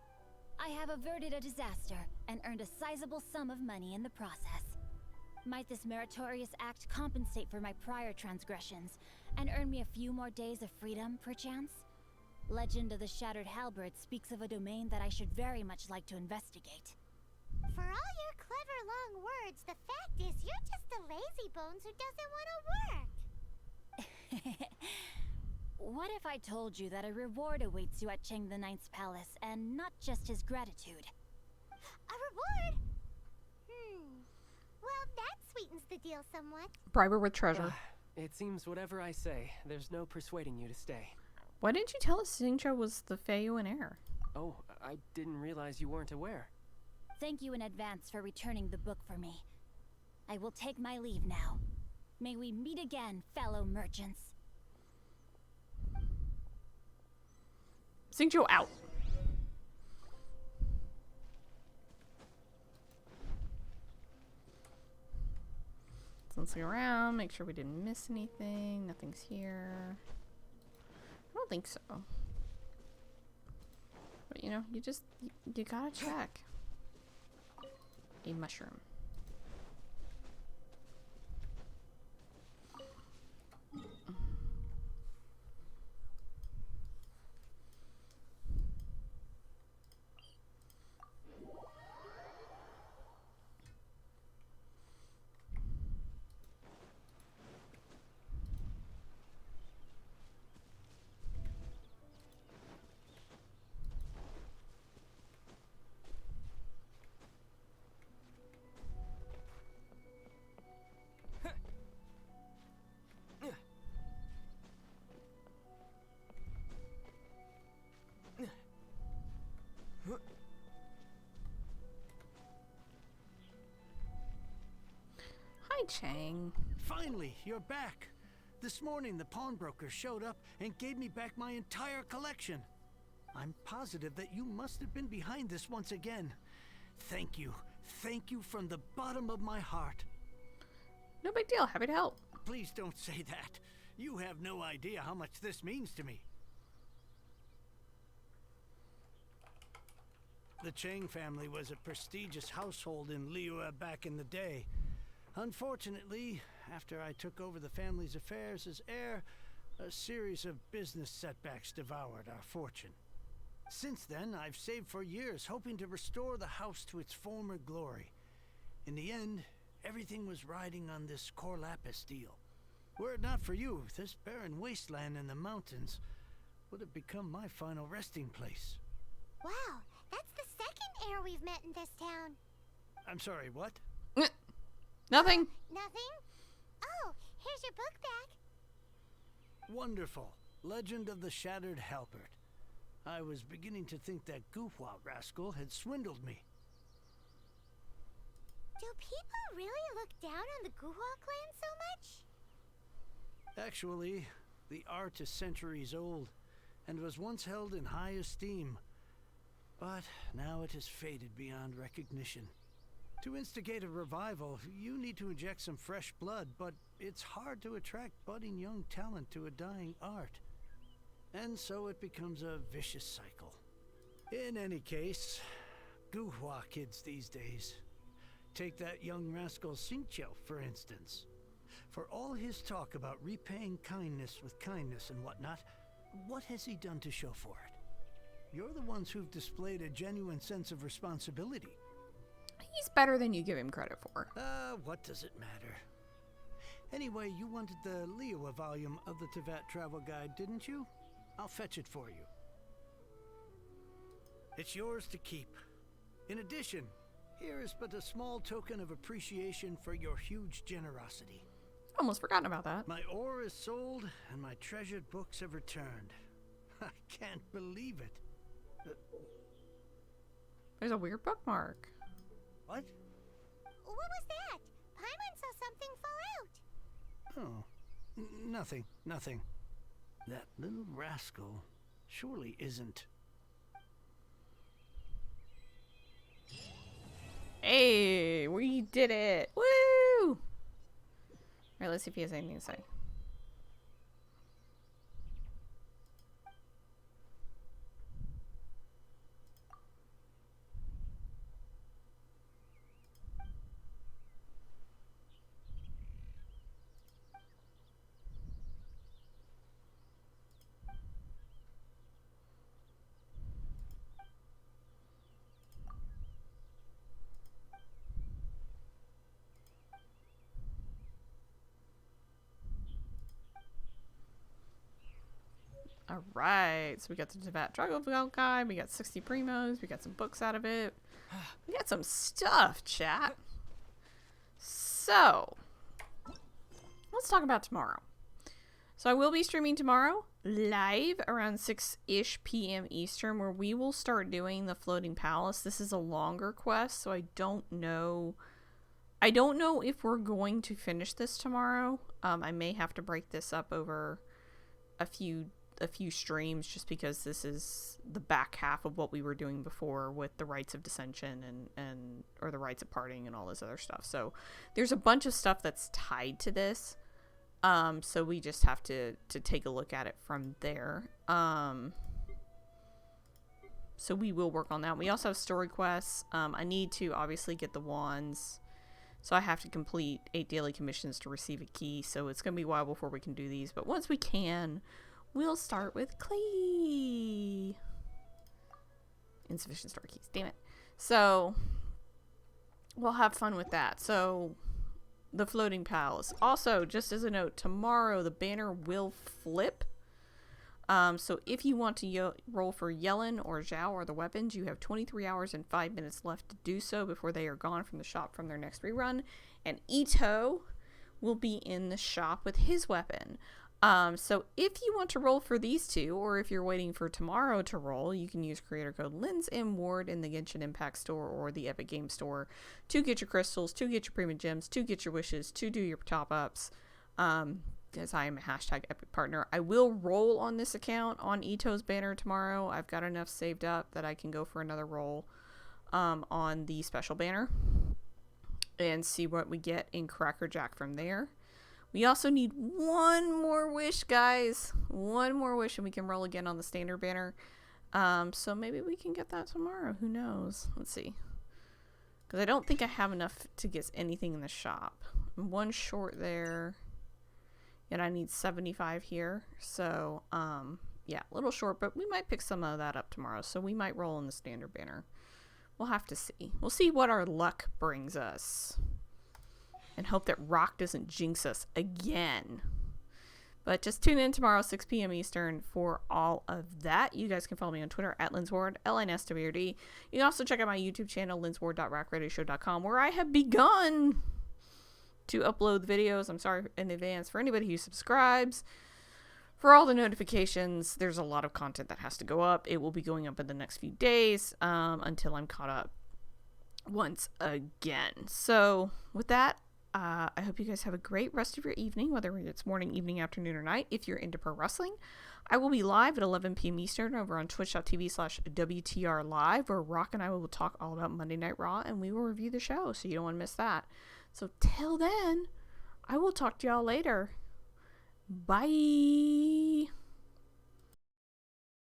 I have averted a disaster and earned a sizable sum of money in the process. Might this meritorious act compensate for my prior transgressions and earn me a few more days of freedom, perchance? Legend of the Shattered Halberd speaks of a domain that I should very much like to investigate. For all your clever long words, the fact is you're just a lazy bones who doesn't want to work. What if I told you that a reward awaits you at Chang the Ninth's palace, and not just his gratitude? A reward? Well, that sweetens the deal somewhat. Bribe her with treasure. It seems whatever I say, there's no persuading you to stay. Why didn't you tell us Xingqiu was the Feiyun heir? Oh, I didn't realize you weren't aware. Thank you in advance for returning the book for me. I will take my leave now. May we meet again, fellow merchants. Xingqiu out. Let's look around, make sure we didn't miss anything. Nothing's here. I don't think so. But you know, you gotta check. A mushroom. Chang. Finally, you're back. This morning, the pawnbroker showed up and gave me back my entire collection. I'm positive that you must have been behind this once again. Thank you. Thank you from the bottom of my heart. No big deal. Happy to help. Please don't say that. You have no idea how much this means to me. The Chang family was a prestigious household in Liyue back in the day. Unfortunately, after I took over the family's affairs as heir, a series of business setbacks devoured our fortune. Since then, I've saved for years, hoping to restore the house to its former glory. In the end, everything was riding on this core lapis deal. Were it not for you, this barren wasteland in the mountains would have become my final resting place. Wow, that's the second heir we've met in this town. I'm sorry, what? Nothing. Nothing? Oh, here's your book back. Wonderful. Legend of the Shattered Halberd. I was beginning to think that Guhua rascal had swindled me. Do people really look down on the Guhua clan so much? Actually, the art is centuries old, and was once held in high esteem. But now it has faded beyond recognition. To instigate a revival, you need to inject some fresh blood, but it's hard to attract budding young talent to a dying art. And so it becomes a vicious cycle. In any case, Guhua kids these days. Take that young rascal Xingqiu, for instance. For all his talk about repaying kindness with kindness and whatnot, what has he done to show for it? You're the ones who've displayed a genuine sense of responsibility. He's better than you give him credit for. What does it matter? Anyway, you wanted the Liyue volume of the Teyvat Travel Guide, didn't you? I'll fetch it for you. It's yours to keep. In addition, here is but a small token of appreciation for your huge generosity. Almost forgotten about that. My ore is sold, and my treasured books have returned. I can't believe it. There's a weird bookmark. What? What was that? Paimon saw something fall out. Oh, nothing. That little rascal surely isn't. Hey, we did it. Woo! All right, let's see if he has anything to say. All right, so we got the Teyvat Travel Guide, we got 60 primos, we got some books out of it. We got some stuff, chat. So, let's talk about tomorrow. So I will be streaming tomorrow live around 6-ish p.m. Eastern, where we will start doing the Floating Palace. This is a longer quest, so I don't know if we're going to finish this tomorrow. I may have to break this up over a few streams, just because this is the back half of what we were doing before with the rites of dissension and or the rites of parting and all this other stuff. So there's a bunch of stuff that's tied to this. So we just have to take a look at it from there. So we will work on that. We also have story quests. I need to obviously get the wands. So I have to complete 8 daily commissions to receive a key. So it's going to be a while before we can do these. But once we can, we'll start with Klee. Insufficient story keys. Damn it. So we'll have fun with that. So the Floating Palace. Also, just as a note, tomorrow the banner will flip. So if you want to roll for Yellen or Zhao or the weapons, you have 23 hours and 5 minutes left to do so before they are gone from the shop from their next rerun. And Ito will be in the shop with his weapon. So if you want to roll for these two, or if you're waiting for tomorrow to roll, you can use creator code Linz and Ward in the Genshin Impact store or the Epic Game Store to get your crystals, to get your premium gems, to get your wishes, to do your top ups. As I am a hashtag Epic partner, I will roll on this account on Ito's banner tomorrow. I've got enough saved up that I can go for another roll on the special banner and see what we get in Crackerjack from there. We also need one more wish, guys. One more wish and we can roll again on the standard banner. So maybe we can get that tomorrow. Who knows? Let's see. Because I don't think I have enough to get anything in the shop. I'm one short there. And I need 75 here. So, yeah, a little short. But we might pick some of that up tomorrow. So we might roll in the standard banner. We'll have to see. We'll see what our luck brings us. And hope that Rock doesn't jinx us again. But just tune in tomorrow, 6 p.m. Eastern, for all of that. You guys can follow me on Twitter at LinzWard, LNSWRD. You can also check out my YouTube channel, linzward.rackradioshow.com, where I have begun to upload videos. I'm sorry in advance for anybody who subscribes. For all the notifications, there's a lot of content that has to go up. It will be going up in the next few days until I'm caught up once again. So with that, I hope you guys have a great rest of your evening, whether it's morning, evening, afternoon, or night. If you're into pro wrestling, I will be live at 11 p.m. Eastern over on twitch.tv/WTR Live, where Rock and I will talk all about Monday Night Raw, and we will review the show, so you don't want to miss that. So till then, I will talk to y'all later. Bye.